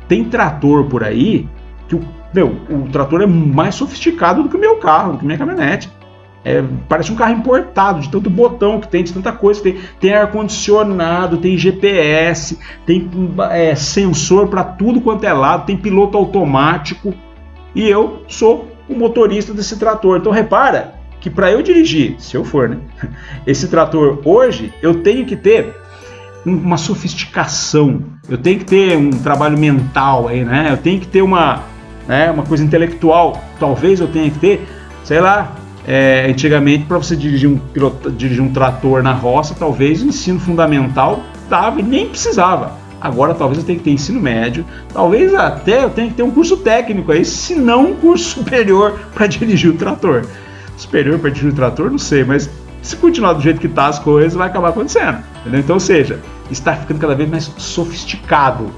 Tem trator por aí que o trator é mais sofisticado do que o meu carro, do que a minha caminhonete. Parece um carro importado, de tanto botão que tem, de tanta coisa que tem ar-condicionado, tem GPS, tem sensor para tudo quanto é lado, tem piloto automático. E eu sou o motorista desse trator. Então repara que para eu dirigir, se eu for, né, esse trator hoje, eu tenho que ter uma sofisticação, eu tenho que ter um trabalho mental aí, né? Eu tenho que ter uma coisa intelectual. Talvez eu tenha que ter, sei lá, antigamente para você dirigir um trator na roça, talvez o ensino fundamental dava e nem precisava. Agora talvez eu tenha que ter ensino médio, talvez até eu tenha que ter um curso técnico aí, se não um curso superior para dirigir o trator. Superior para dirigir o trator, não sei, mas se continuar do jeito que tá as coisas, vai acabar acontecendo, entendeu? Então, ou seja, está ficando cada vez mais sofisticado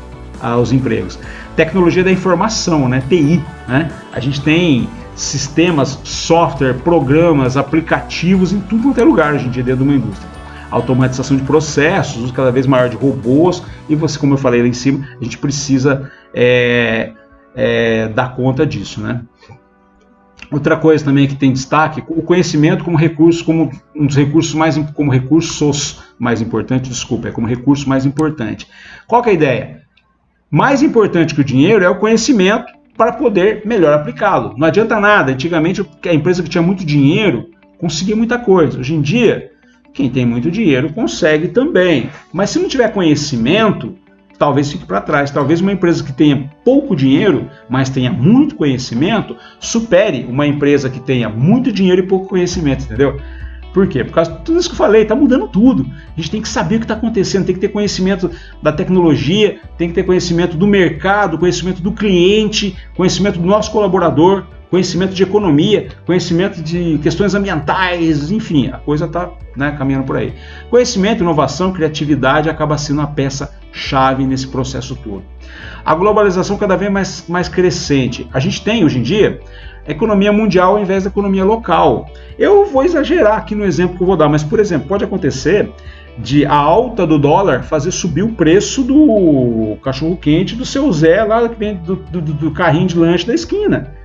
os empregos. Tecnologia da informação, né? TI, né? A gente tem sistemas, software, programas, aplicativos em tudo quanto é lugar hoje em dia dentro de uma indústria. Automatização de processos, uso cada vez maior de robôs, e você, como eu falei lá em cima, a gente precisa dar conta disso, né? Outra coisa também que tem destaque, o conhecimento como recurso, como um dos recursos como recursos mais importantes, desculpa, como recurso mais importante. Qual que é a ideia? Mais importante que o dinheiro é o conhecimento para poder melhor aplicá-lo. Não adianta nada, antigamente a empresa que tinha muito dinheiro conseguia muita coisa. Hoje em dia, quem tem muito dinheiro consegue também, mas se não tiver conhecimento, talvez fique para trás. Talvez uma empresa que tenha pouco dinheiro, mas tenha muito conhecimento, supere uma empresa que tenha muito dinheiro e pouco conhecimento, entendeu? Por quê? Por causa de tudo isso que eu falei, está mudando tudo. A gente tem que saber o que está acontecendo, tem que ter conhecimento da tecnologia, tem que ter conhecimento do mercado, conhecimento do cliente, conhecimento do nosso colaborador, conhecimento de economia, conhecimento de questões ambientais, enfim, a coisa está, né, caminhando por aí. Conhecimento, inovação, criatividade acaba sendo a peça-chave nesse processo todo. A globalização cada vez mais crescente. A gente tem, hoje em dia, a economia mundial ao invés da economia local. Eu vou exagerar aqui no exemplo que eu vou dar, mas, por exemplo, pode acontecer de a alta do dólar fazer subir o preço do cachorro-quente do seu Zé, lá que vem do carrinho de lanche da esquina.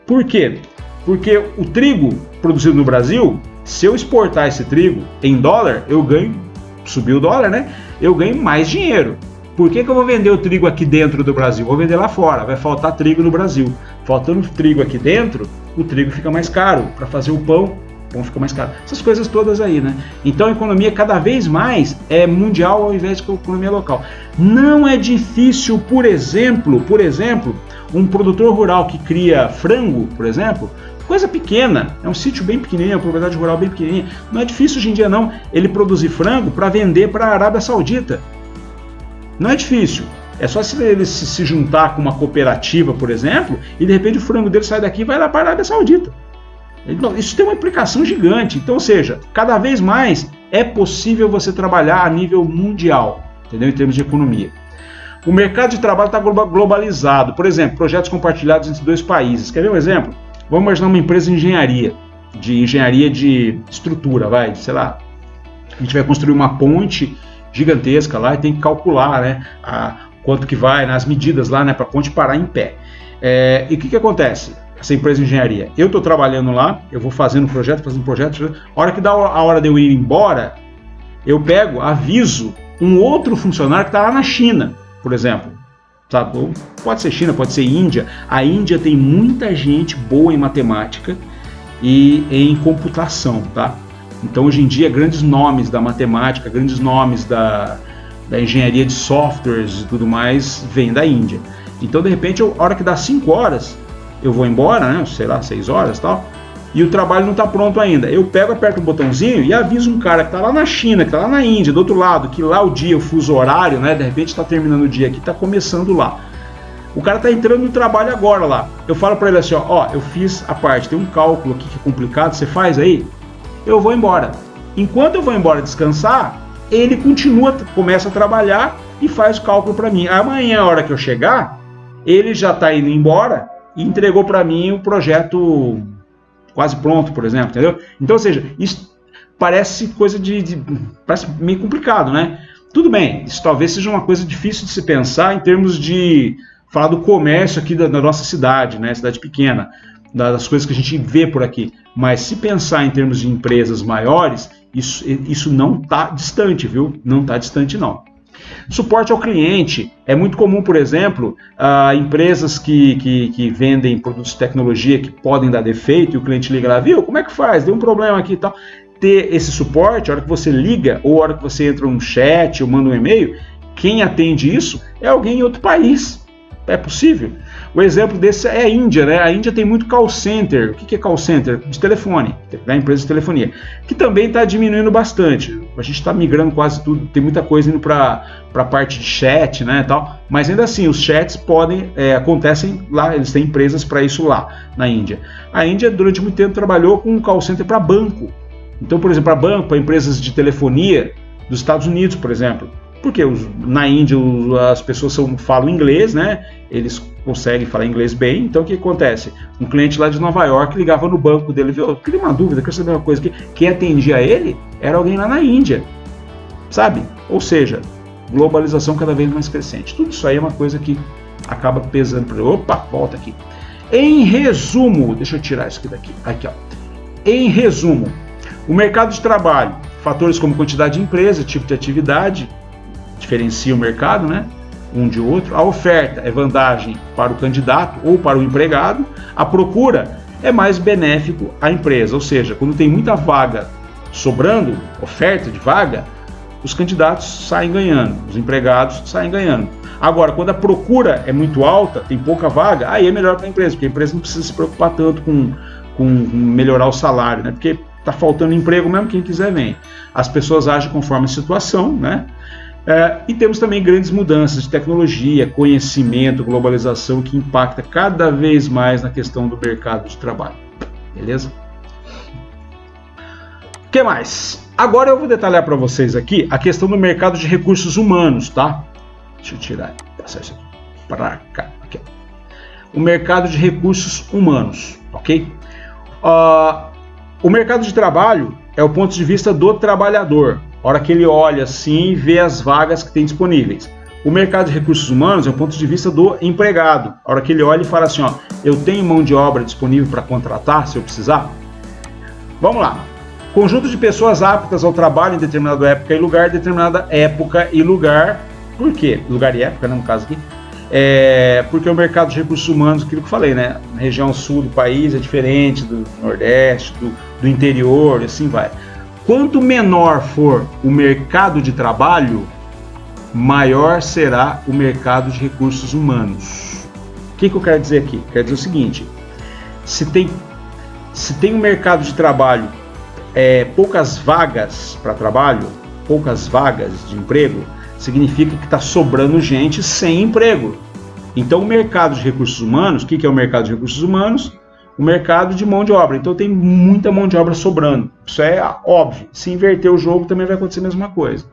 Por quê? Porque o trigo produzido no Brasil, se eu exportar esse trigo em dólar, eu ganho, subiu o dólar, né? Eu ganho mais dinheiro. Por que eu vou vender o trigo aqui dentro do Brasil? Vou vender lá fora, vai faltar trigo no Brasil. Faltando trigo aqui dentro, o trigo fica mais caro. Para fazer o pão fica mais caro. Essas coisas todas aí, né? Então a economia cada vez mais é mundial ao invés de economia local. Não é difícil, por exemplo, um produtor rural que cria frango, por exemplo, coisa pequena, é um sítio bem pequenininho, uma propriedade rural bem pequenininha, não é difícil hoje em dia não, ele produzir frango para vender para a Arábia Saudita. Não é difícil, é só se ele se juntar com uma cooperativa, por exemplo, e de repente o frango dele sai daqui e vai lá para a Arábia Saudita. Isso tem uma implicação gigante, então, ou seja, cada vez mais é possível você trabalhar a nível mundial, entendeu? Em termos de economia. O mercado de trabalho está globalizado. Por exemplo, projetos compartilhados entre dois países. Quer ver um exemplo? Vamos imaginar uma empresa de engenharia de estrutura, sei lá. A gente vai construir uma ponte gigantesca lá e tem que calcular, né, quanto que vai, nas medidas lá, né, para a ponte parar em pé. E o que acontece? Essa empresa de engenharia, eu estou trabalhando lá, eu vou fazendo projeto, a hora que dá a hora de eu ir embora, eu aviso um outro funcionário que está lá na China, por exemplo, sabe? Pode ser China, pode ser Índia. A Índia tem muita gente boa em matemática e em computação, tá? Então hoje em dia grandes nomes da matemática, grandes nomes da engenharia de softwares e tudo mais vêm da Índia. Então de repente, a hora que dá 5 horas, eu vou embora, né? Sei lá, 6 horas e tal, e o trabalho não está pronto ainda. Eu aperto um botãozinho e aviso um cara que está lá na China, que está lá na Índia, do outro lado, que lá o dia, o fuso horário, né? De repente está terminando o dia aqui, está começando lá. O cara está entrando no trabalho agora lá. Eu falo para ele assim, eu fiz a parte, tem um cálculo aqui que é complicado, você faz aí? Eu vou embora. Enquanto eu vou embora descansar, ele começa a trabalhar e faz o cálculo para mim. Amanhã, a hora que eu chegar, ele já está indo embora e entregou para mim o projeto quase pronto, por exemplo, entendeu? Então, ou seja, isso parece coisa parece meio complicado, né? Tudo bem, isso talvez seja uma coisa difícil de se pensar em termos de falar do comércio aqui da nossa cidade, né? Cidade pequena, das coisas que a gente vê por aqui. Mas se pensar em termos de empresas maiores, isso não está distante, viu? Não está distante, não. Suporte ao cliente. É muito comum, por exemplo, empresas que vendem produtos de tecnologia que podem dar defeito e o cliente liga lá, viu, como é que faz? Deu um problema aqui e tal. Ter esse suporte, a hora que você liga ou a hora que você entra num chat ou manda um e-mail, quem atende isso é alguém em outro país. É possível. O exemplo desse é a Índia, né? A Índia tem muito call center. O que é call center? De telefone, né? Empresa de telefonia, que também está diminuindo bastante. A gente está migrando quase tudo, tem muita coisa indo para a parte de chat, né, tal. Mas ainda assim, os chats acontecem lá, eles têm empresas para isso lá na Índia. A Índia, durante muito tempo, trabalhou com um call center para banco. Então, por exemplo, para banco, para empresas de telefonia dos Estados Unidos, por exemplo. Porque na Índia as pessoas falam inglês, né? Eles conseguem falar inglês bem, então o que acontece? Um cliente lá de Nova York ligava no banco dele, viu, eu queria uma dúvida, quero saber uma coisa, que quem atendia ele era alguém lá na Índia, sabe? Ou seja, globalização cada vez mais crescente. Tudo isso aí é uma coisa que acaba pesando para ele. Opa, volta aqui. Em resumo, deixa eu tirar isso aqui, ó. Em resumo, o mercado de trabalho, fatores como quantidade de empresa, tipo de atividade, diferencia o mercado, né? Um de outro. A oferta é vantagem para o candidato ou para o empregado. A procura é mais benéfico à empresa, ou seja, quando tem muita vaga sobrando, oferta de vaga, os candidatos saem ganhando, os empregados saem ganhando. Agora, quando a procura é muito alta, tem pouca vaga, aí é melhor para a empresa, porque a empresa não precisa se preocupar tanto com melhorar o salário, né? Porque está faltando emprego mesmo, quem quiser vem. As pessoas agem conforme a situação, né? E temos também grandes mudanças de tecnologia, conhecimento, globalização, que impacta cada vez mais na questão do mercado de trabalho. Beleza? O que mais? Agora eu vou detalhar para vocês aqui a questão do mercado de recursos humanos, tá? Deixa eu tirar, passar isso aqui para cá. Aqui. O mercado de recursos humanos, ok? O mercado de trabalho é o ponto de vista do trabalhador. A hora que ele olha assim e vê as vagas que tem disponíveis. O mercado de recursos humanos é o ponto de vista do empregado. A hora que ele olha e fala assim, ó, eu tenho mão de obra disponível para contratar, se eu precisar? Vamos lá. Conjunto de pessoas aptas ao trabalho em determinada época e lugar, determinada época e lugar. Por quê? Lugar e época, né, no caso aqui. Porque o mercado de recursos humanos, aquilo que eu falei, né? Na região sul do país é diferente do nordeste, do interior, e assim vai. Quanto menor for o mercado de trabalho, maior será o mercado de recursos humanos. O que eu quero dizer aqui? Quero dizer o seguinte, se tem um mercado de trabalho, poucas vagas para trabalho, poucas vagas de emprego, significa que está sobrando gente sem emprego. Então o mercado de recursos humanos, o que é o mercado de recursos humanos? O mercado de mão de obra. Então tem muita mão de obra sobrando. Isso é óbvio. Se inverter o jogo também vai acontecer a mesma coisa.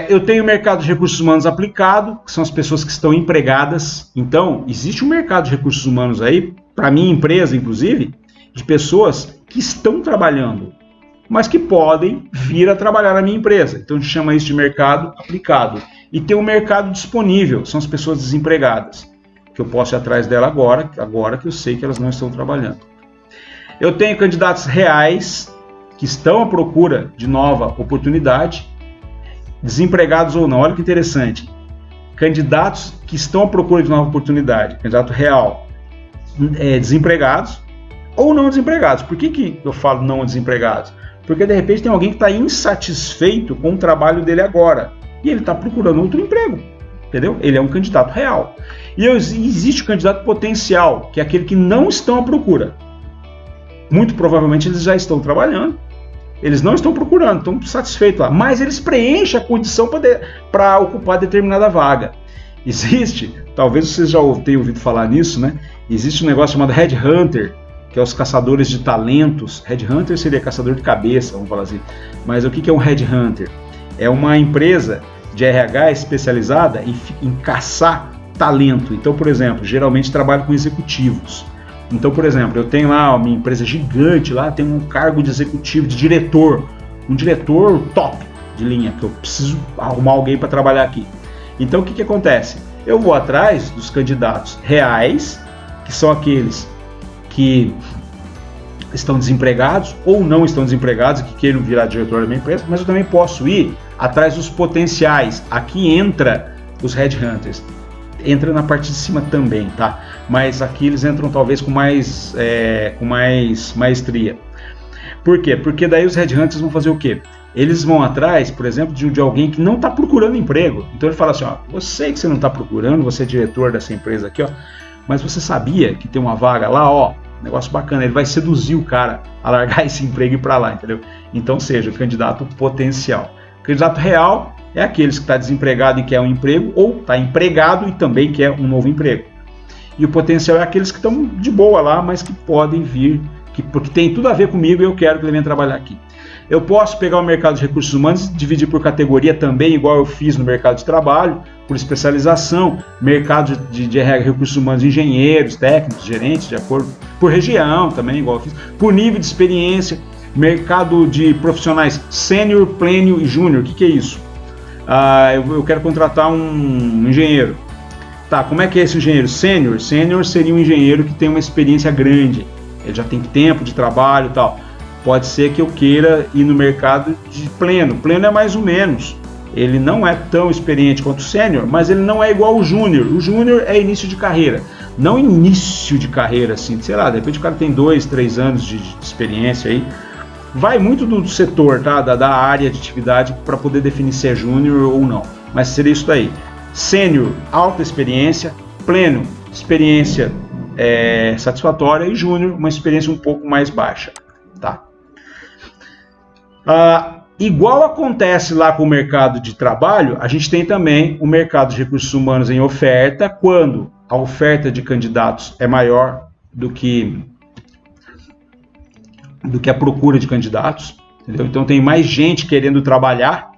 Eu tenho o mercado de recursos humanos aplicado, que são as pessoas que estão empregadas. Então existe um mercado de recursos humanos aí, para minha empresa inclusive, de pessoas que estão trabalhando, mas que podem vir a trabalhar na minha empresa. Então a gente chama isso de mercado aplicado. E tem um mercado disponível, são as pessoas desempregadas, que eu posso ir atrás dela agora que eu sei que elas não estão trabalhando. Eu tenho candidatos reais que estão à procura de nova oportunidade, desempregados ou não. Olha que interessante. Candidatos que estão à procura de nova oportunidade, candidato real, desempregados ou não desempregados. Por que eu falo não desempregados? Porque de repente tem alguém que está insatisfeito com o trabalho dele agora e ele está procurando outro emprego. Entendeu? Ele é um candidato real. E existe o candidato potencial, que é aquele que não estão à procura. Muito provavelmente eles já estão trabalhando, eles não estão procurando, estão satisfeitos lá, mas eles preenchem a condição para ocupar determinada vaga. Existe, talvez vocês já tenham ouvido falar nisso, né? Existe um negócio chamado Headhunter, que é os caçadores de talentos. Headhunter seria caçador de cabeça, vamos falar assim. Mas o que é um Headhunter? É uma empresa de RH especializada em caçar talento. Então, por exemplo, geralmente trabalho com executivos. Então, por exemplo, eu tenho lá uma empresa gigante, lá tem um cargo de executivo, de diretor, um diretor top de linha, que eu preciso arrumar alguém para trabalhar aqui. Então, o que acontece? Eu vou atrás dos candidatos reais, que são aqueles que estão desempregados ou não estão desempregados e que queiram virar diretor da minha empresa, mas eu também posso ir atrás dos potenciais. Aqui entra os headhunters, entra na parte de cima também, tá? Mas aqui eles entram talvez com mais maestria. Por quê? Porque daí os headhunters vão fazer o quê? Eles vão atrás, por exemplo, de alguém que não está procurando emprego. Então ele fala assim, ó, eu sei que você não está procurando, você é diretor dessa empresa aqui, ó, mas você sabia que tem uma vaga lá, ó, negócio bacana, ele vai seduzir o cara a largar esse emprego e ir para lá, entendeu? Então seja o candidato potencial. O candidato real é aqueles que está desempregado e quer um emprego, ou está empregado e também quer um novo emprego. E o potencial é aqueles que estão de boa lá, mas que podem vir, porque tem tudo a ver comigo e eu quero que ele venha trabalhar aqui. Eu posso pegar o mercado de recursos humanos e dividir por categoria também, igual eu fiz no mercado de trabalho, por especialização, mercado de RH, recursos humanos, engenheiros, técnicos, gerentes, de acordo, por região também, igual eu fiz, por nível de experiência, mercado de profissionais sênior, plênio e júnior. O que é isso? Eu quero contratar um engenheiro. Tá, como é que é esse engenheiro? Sênior? Sênior seria um engenheiro que tem uma experiência grande, ele já tem tempo de trabalho e tal. Pode ser que eu queira ir no mercado de pleno. Pleno é mais ou menos. Ele não é tão experiente quanto o sênior, mas ele não é igual ao júnior. O júnior é início de carreira. Não início de carreira, assim, sei lá, de repente o cara tem 2, 3 anos de experiência aí. Vai muito do setor, tá? Da área de atividade para poder definir se é júnior ou não. Mas seria isso daí. Sênior, alta experiência. Pleno, experiência satisfatória. E júnior, uma experiência um pouco mais baixa, tá? Igual acontece lá com o mercado de trabalho, a gente tem também o mercado de recursos humanos em oferta, quando a oferta de candidatos é maior do que a procura de candidatos, entendeu? Então tem mais gente querendo trabalhar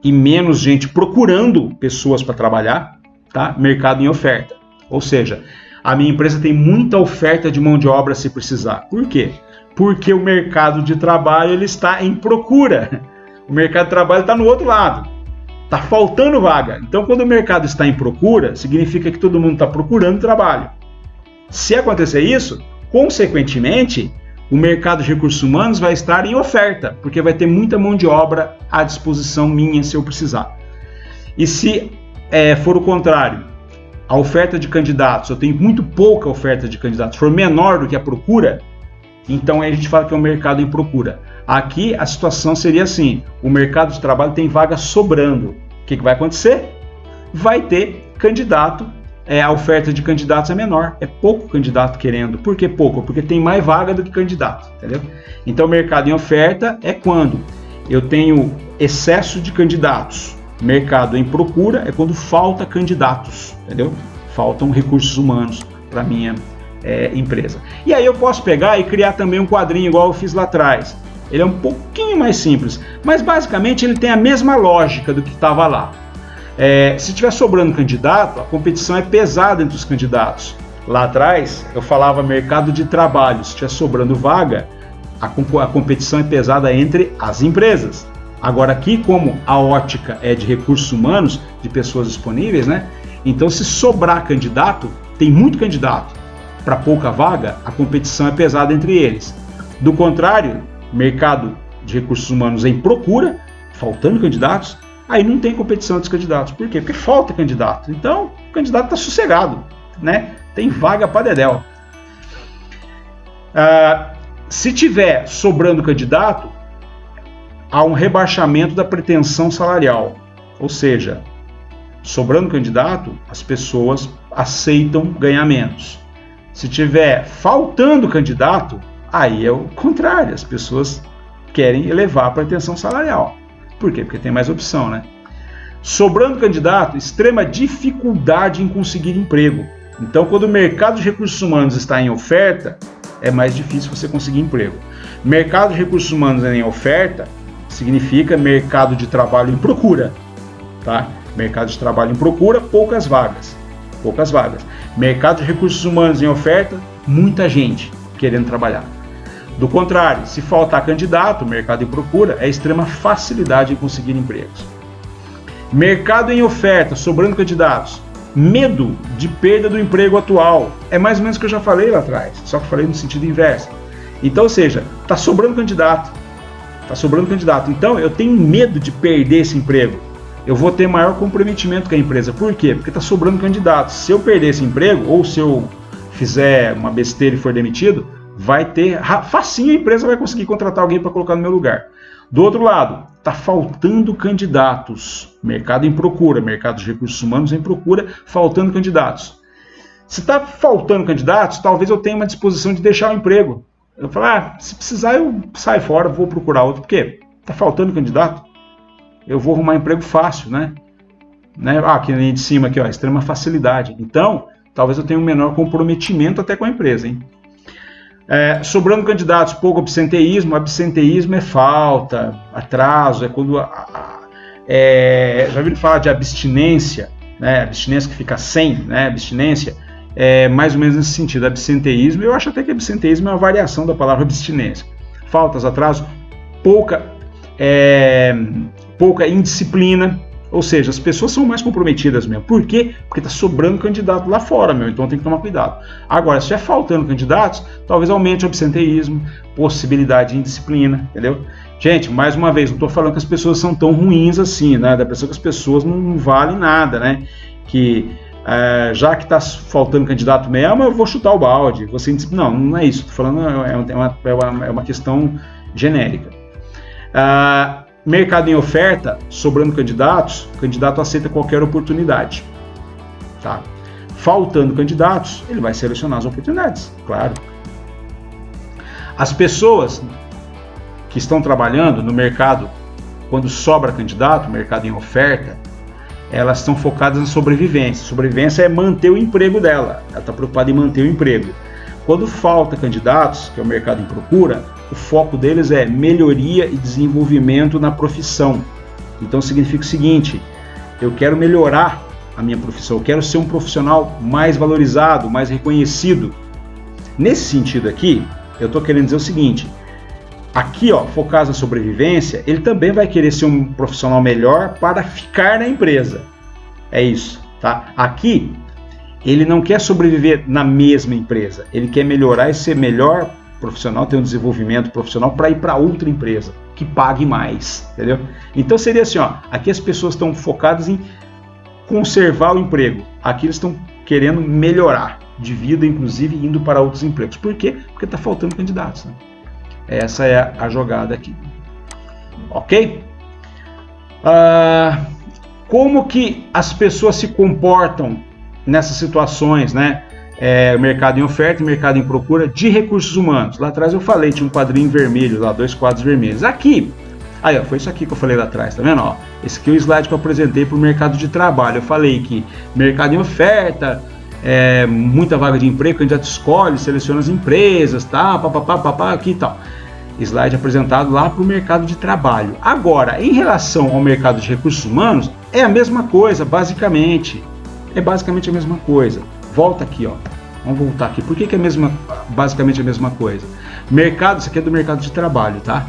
e menos gente procurando pessoas para trabalhar, tá? Mercado em oferta. Ou seja, a minha empresa tem muita oferta de mão de obra se precisar. Por quê? Porque o mercado de trabalho ele está em procura. O mercado de trabalho está no outro lado. Está faltando vaga. Então, quando o mercado está em procura, significa que todo mundo está procurando trabalho. Se acontecer isso, consequentemente, o mercado de recursos humanos vai estar em oferta, porque vai ter muita mão de obra à disposição minha se eu precisar. E se for o contrário, a oferta de candidatos, eu tenho muito pouca oferta de candidatos, for menor do que a procura, então aí a gente fala que é um mercado em procura. Aqui a situação seria assim, o mercado de trabalho tem vaga sobrando. O que vai acontecer? Vai ter candidato, a oferta de candidatos é menor, é pouco candidato querendo. Por que pouco? Porque tem mais vaga do que candidato, entendeu? Então o mercado em oferta é quando eu tenho excesso de candidatos. Mercado em procura é quando falta candidatos, entendeu? Faltam recursos humanos para minha empresa. E aí eu posso pegar e criar também um quadrinho igual eu fiz lá atrás. Ele é um pouquinho mais simples, mas basicamente ele tem a mesma lógica do que estava lá. Se tiver sobrando candidato, a competição é pesada entre os candidatos. Lá atrás eu falava mercado de trabalho, se tiver sobrando vaga, a competição é pesada entre as empresas. Agora aqui, como a ótica é de recursos humanos, de pessoas disponíveis, né? Então se sobrar candidato, tem muito candidato para pouca vaga, a competição é pesada entre eles. Do contrário, mercado de recursos humanos em procura, faltando candidatos, aí não tem competição entre os candidatos. Por quê? Porque falta candidato. Então, o candidato está sossegado, né? Tem vaga para dedéu. Se tiver sobrando candidato, há um rebaixamento da pretensão salarial. Ou seja, sobrando candidato, as pessoas aceitam ganhar menos. Se tiver faltando candidato, aí é o contrário, as pessoas querem elevar a pretensão salarial. Por quê? Porque tem mais opção, né? Sobrando candidato, extrema dificuldade em conseguir emprego. Então, quando o mercado de recursos humanos está em oferta, é mais difícil você conseguir emprego. Mercado de recursos humanos em oferta significa mercado de trabalho em procura, tá? Mercado de trabalho em procura, poucas vagas. Poucas vagas. Mercado de recursos humanos em oferta, muita gente querendo trabalhar. Do contrário, se faltar candidato, mercado em procura, é extrema facilidade em conseguir empregos. Mercado em oferta, sobrando candidatos, medo de perda do emprego atual. É mais ou menos o que eu já falei lá atrás, só que falei no sentido inverso. Então, ou seja, está sobrando candidato. Está sobrando candidato. Então, eu tenho medo de perder esse emprego. Eu vou ter maior comprometimento com a empresa. Por quê? Porque está sobrando candidato. Se eu perder esse emprego, ou se eu fizer uma besteira e for demitido, vai ter, facinho a empresa vai conseguir contratar alguém para colocar no meu lugar. Do outro lado, está faltando candidatos. Mercado em procura, mercado de recursos humanos em procura, faltando candidatos. Se está faltando candidatos, talvez eu tenha uma disposição de deixar o emprego. Eu falo, se precisar eu saio fora, vou procurar outro. Por quê? Está faltando candidato? Eu vou arrumar emprego fácil, né? Aqui na linha de cima, aqui, ó, extrema facilidade. Então, talvez eu tenha um menor comprometimento até com a empresa, hein? Sobrando candidatos, pouco absenteísmo. Absenteísmo é falta, atraso, é quando... já ouviram falar de abstinência, né? Abstinência que fica sem, né? Abstinência é mais ou menos nesse sentido. Absenteísmo, eu acho até que absenteísmo é uma variação da palavra abstinência. Faltas, atraso, pouca indisciplina. Ou seja, as pessoas são mais comprometidas mesmo. Por quê? Porque está sobrando candidato lá fora, então tem que tomar cuidado. Agora, se estiver faltando candidatos, talvez aumente o absenteísmo, possibilidade de indisciplina, entendeu? Gente, mais uma vez, não estou falando que as pessoas são tão ruins assim, né? Da pessoa que as pessoas não valem nada, né? Que já que está faltando candidato mesmo, eu vou chutar o balde. Não é isso. Estou falando, é uma questão genérica. Mercado em oferta, sobrando candidatos, o candidato aceita qualquer oportunidade. Tá? Faltando candidatos, ele vai selecionar as oportunidades, claro. As pessoas que estão trabalhando no mercado, quando sobra candidato, mercado em oferta, elas estão focadas na sobrevivência. Sobrevivência é manter o emprego dela, ela está preocupada em manter o emprego. Quando falta candidatos, que é o mercado em procura, o foco deles é melhoria e desenvolvimento na profissão. Então significa o seguinte, eu quero melhorar a minha profissão, eu quero ser um profissional mais valorizado, mais reconhecido. Nesse sentido aqui, eu estou querendo dizer o seguinte, aqui, focado na sobrevivência, ele também vai querer ser um profissional melhor para ficar na empresa. É isso, tá? Aqui, ele não quer sobreviver na mesma empresa, ele quer melhorar e ser melhor profissional, ter um desenvolvimento profissional para ir para outra empresa, que pague mais, entendeu? Então seria assim, aqui as pessoas estão focadas em conservar o emprego, aqui eles estão querendo melhorar de vida, inclusive indo para outros empregos. Por quê? Porque está faltando candidatos, né? Essa é a jogada aqui. Ok? Como que as pessoas se comportam nessas situações, né? Mercado em oferta e mercado em procura de recursos humanos. Lá atrás eu falei, tinha um quadrinho vermelho, lá, 2 quadros vermelhos. Aqui, foi isso aqui que eu falei lá atrás, tá vendo? Esse aqui é o slide que eu apresentei para o mercado de trabalho. Eu falei que mercado em oferta, muita vaga de emprego, o candidato escolhe, seleciona as empresas, tá? Aqui e tal. Slide apresentado lá para o mercado de trabalho. Agora, em relação ao mercado de recursos humanos, é a mesma coisa, basicamente. É basicamente a mesma coisa. Volta aqui, Vamos voltar aqui. Por que é basicamente a mesma coisa? Isso aqui é do mercado de trabalho, tá?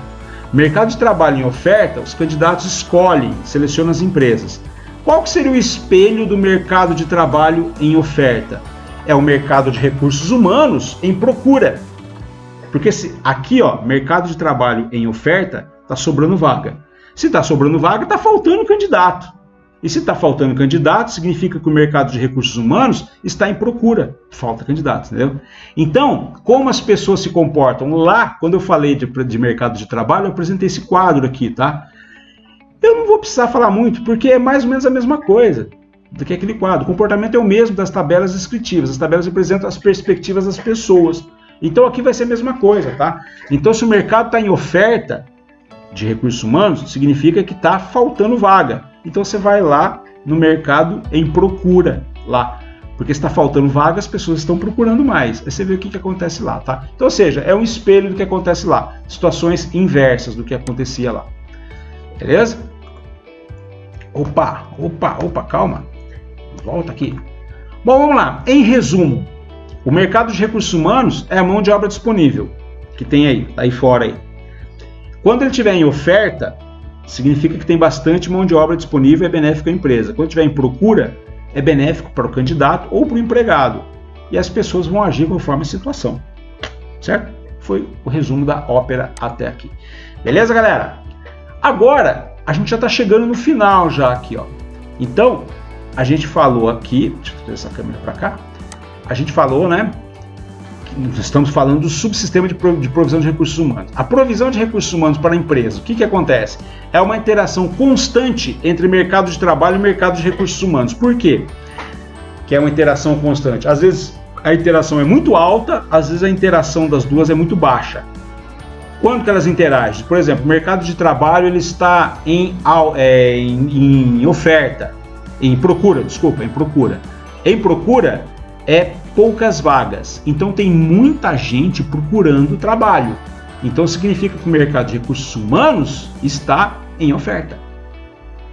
Mercado de trabalho em oferta, os candidatos escolhem, selecionam as empresas. Qual que seria o espelho do mercado de trabalho em oferta? É o mercado de recursos humanos em procura. Porque aqui, mercado de trabalho em oferta, está sobrando vaga. Se está sobrando vaga, está faltando candidato. E se está faltando candidato, significa que o mercado de recursos humanos está em procura. Falta candidatos, entendeu? Então, como as pessoas se comportam lá, quando eu falei de mercado de trabalho, eu apresentei esse quadro aqui, tá? Eu não vou precisar falar muito, porque é mais ou menos a mesma coisa do que aquele quadro. O comportamento é o mesmo das tabelas descritivas. As tabelas representam as perspectivas das pessoas. Então, aqui vai ser a mesma coisa, tá? Então, se o mercado está em oferta de recursos humanos, significa que está faltando vaga. Então você vai lá no mercado em procura, lá. Porque se está faltando vaga, as pessoas estão procurando mais. Aí você vê o que acontece lá, tá? Então, ou seja, é um espelho do que acontece lá. Situações inversas do que acontecia lá. Beleza? Opa, calma. Volta aqui. Bom, vamos lá. Em resumo, o mercado de recursos humanos é a mão de obra disponível que tem aí fora aí. Quando ele estiver em oferta, significa que tem bastante mão de obra disponível e é benéfico à empresa. Quando estiver em procura, é benéfico para o candidato ou para o empregado. E as pessoas vão agir conforme a situação. Certo? Foi o resumo da ópera até aqui. Beleza, galera? Agora, a gente já está chegando no final já aqui, Então, a gente falou aqui... Deixa eu trazer essa câmera para cá. A gente falou, né? Estamos falando do subsistema de provisão de recursos humanos. A provisão de recursos humanos para a empresa, o que acontece? É uma interação constante entre mercado de trabalho e mercado de recursos humanos. Por quê? Que é uma interação constante. Às vezes a interação é muito alta, às vezes a interação das duas é muito baixa. Quando que elas interagem? Por exemplo, o mercado de trabalho ele está em oferta, em procura. Em procura é poucas vagas. Então tem muita gente procurando trabalho. Então significa que o mercado de recursos humanos está em oferta.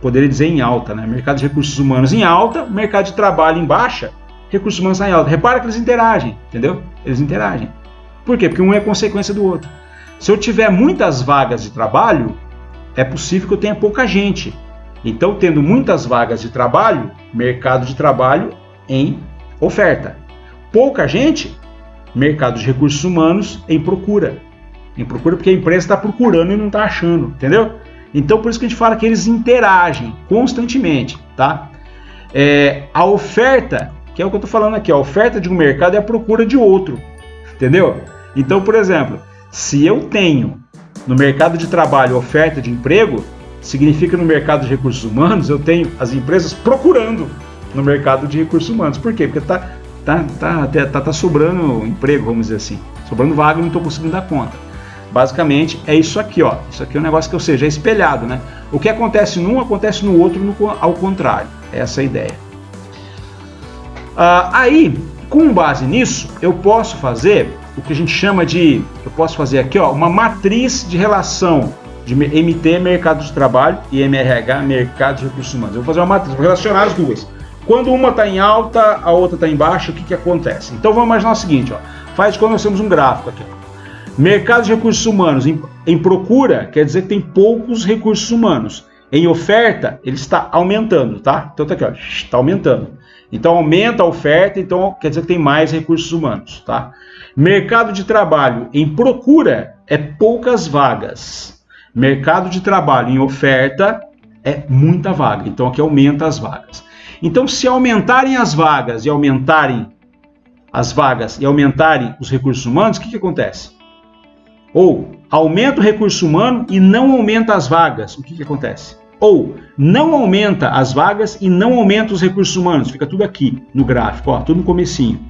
Poderia dizer em alta, né? Mercado de recursos humanos em alta, mercado de trabalho em baixa, recursos humanos em alta. Repara que eles interagem, entendeu? Eles interagem. Por quê? Porque um é consequência do outro. Se eu tiver muitas vagas de trabalho, é possível que eu tenha pouca gente. Então, tendo muitas vagas de trabalho, mercado de trabalho em oferta. Pouca gente, mercado de recursos humanos em procura. Em procura porque a empresa está procurando e não está achando, entendeu? Então, por isso que a gente fala que eles interagem constantemente, tá? A oferta, que é o que eu estou falando aqui, a oferta de um mercado é a procura de outro, entendeu? Então, por exemplo, se eu tenho no mercado de trabalho oferta de emprego, significa no mercado de recursos humanos eu tenho as empresas procurando no mercado de recursos humanos. Por quê? Porque tá sobrando emprego, vamos dizer assim. Sobrando vaga e não estou conseguindo dar conta. Basicamente é isso aqui, ó. Isso aqui é um negócio que, ou seja, é espelhado, né? O que acontece num acontece no outro ao contrário. Essa é a ideia. Aí, com base nisso, eu posso fazer o que a gente chama de... Eu posso fazer aqui, ó, uma matriz de relação de MT, mercado de trabalho, e MRH, mercado de recursos humanos. Eu vou fazer uma matriz, vou relacionar as duas. Quando uma está em alta, a outra está em baixa, o que acontece? Então vamos imaginar o seguinte, ó. Faz quando nós temos um gráfico aqui, ó. Mercado de recursos humanos em procura quer dizer que tem poucos recursos humanos. Em oferta, ele está aumentando, tá? Então tá aqui, ó, está aumentando. Então aumenta a oferta, então quer dizer que tem mais recursos humanos, tá? Mercado de trabalho em procura é poucas vagas. Mercado de trabalho em oferta é muita vaga. Então aqui aumenta as vagas. Então se aumentarem as vagas e aumentarem os recursos humanos, o que acontece? Ou aumenta o recurso humano e não aumenta as vagas, o que acontece? Ou não aumenta as vagas e não aumenta os recursos humanos, fica tudo aqui no gráfico, ó, tudo no comecinho.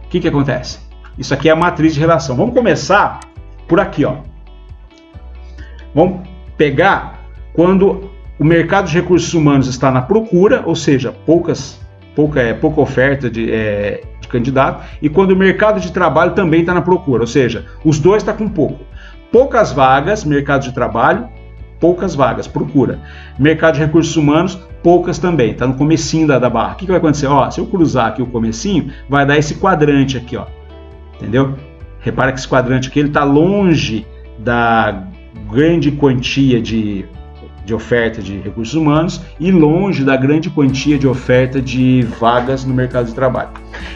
O que acontece? Isso aqui é a matriz de relação. Vamos começar por aqui, ó. Vamos pegar quando o mercado de recursos humanos está na procura, ou seja, pouca oferta de candidato, e quando o mercado de trabalho também está na procura, ou seja, os dois estão com poucas vagas, mercado de trabalho, poucas vagas, procura. Mercado de recursos humanos, poucas também, está no comecinho da barra. O que vai acontecer? Ó, se eu cruzar aqui o comecinho, vai dar esse quadrante aqui, ó, entendeu? Repara que esse quadrante aqui está longe da grande quantia de oferta de recursos humanos e longe da grande quantia de oferta de vagas no mercado de trabalho.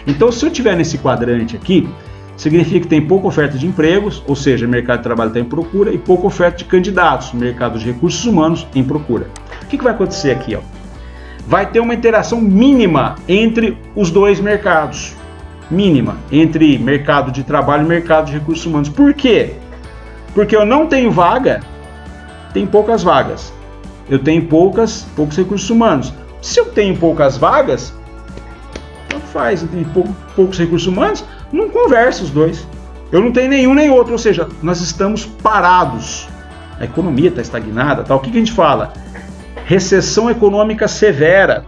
Então, se eu tiver nesse quadrante aqui, significa que tem pouca oferta de empregos, ou seja, o mercado de trabalho está em procura, e pouca oferta de candidatos, no mercado de recursos humanos em procura. O que vai acontecer aqui? Ó? Vai ter uma interação mínima entre os dois mercados. Mínima entre mercado de trabalho e mercado de recursos humanos. Por quê? Porque eu não tenho vaga, tem poucas vagas. Eu tenho poucos recursos humanos. Se eu tenho poucas vagas, tanto faz, eu tenho poucos recursos humanos, não conversa os dois. Eu não tenho nenhum nem outro, ou seja, nós estamos parados. A economia está estagnada, tal. O que a gente fala? Recessão econômica severa.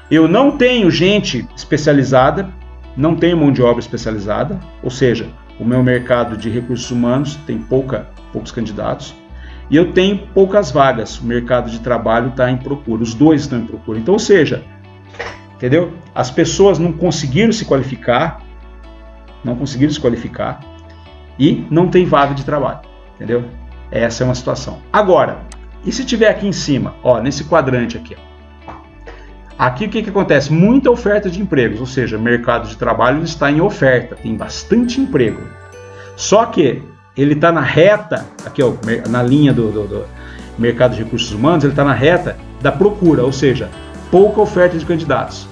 Eu não tenho gente especializada, não tenho mão de obra especializada, ou seja, o meu mercado de recursos humanos tem poucos candidatos, e eu tenho poucas vagas, o mercado de trabalho está em procura, os dois estão em procura. Então, ou seja, entendeu? As pessoas não conseguiram se qualificar e não tem vaga de trabalho, entendeu? Essa é uma situação. Agora, e se tiver aqui em cima, ó, nesse quadrante aqui, ó, aqui o que acontece? Muita oferta de empregos, ou seja, o mercado de trabalho está em oferta, tem bastante emprego. Só que ele está na reta, aqui ó, na linha do mercado de recursos humanos, ele está na reta da procura, ou seja, pouca oferta de candidatos.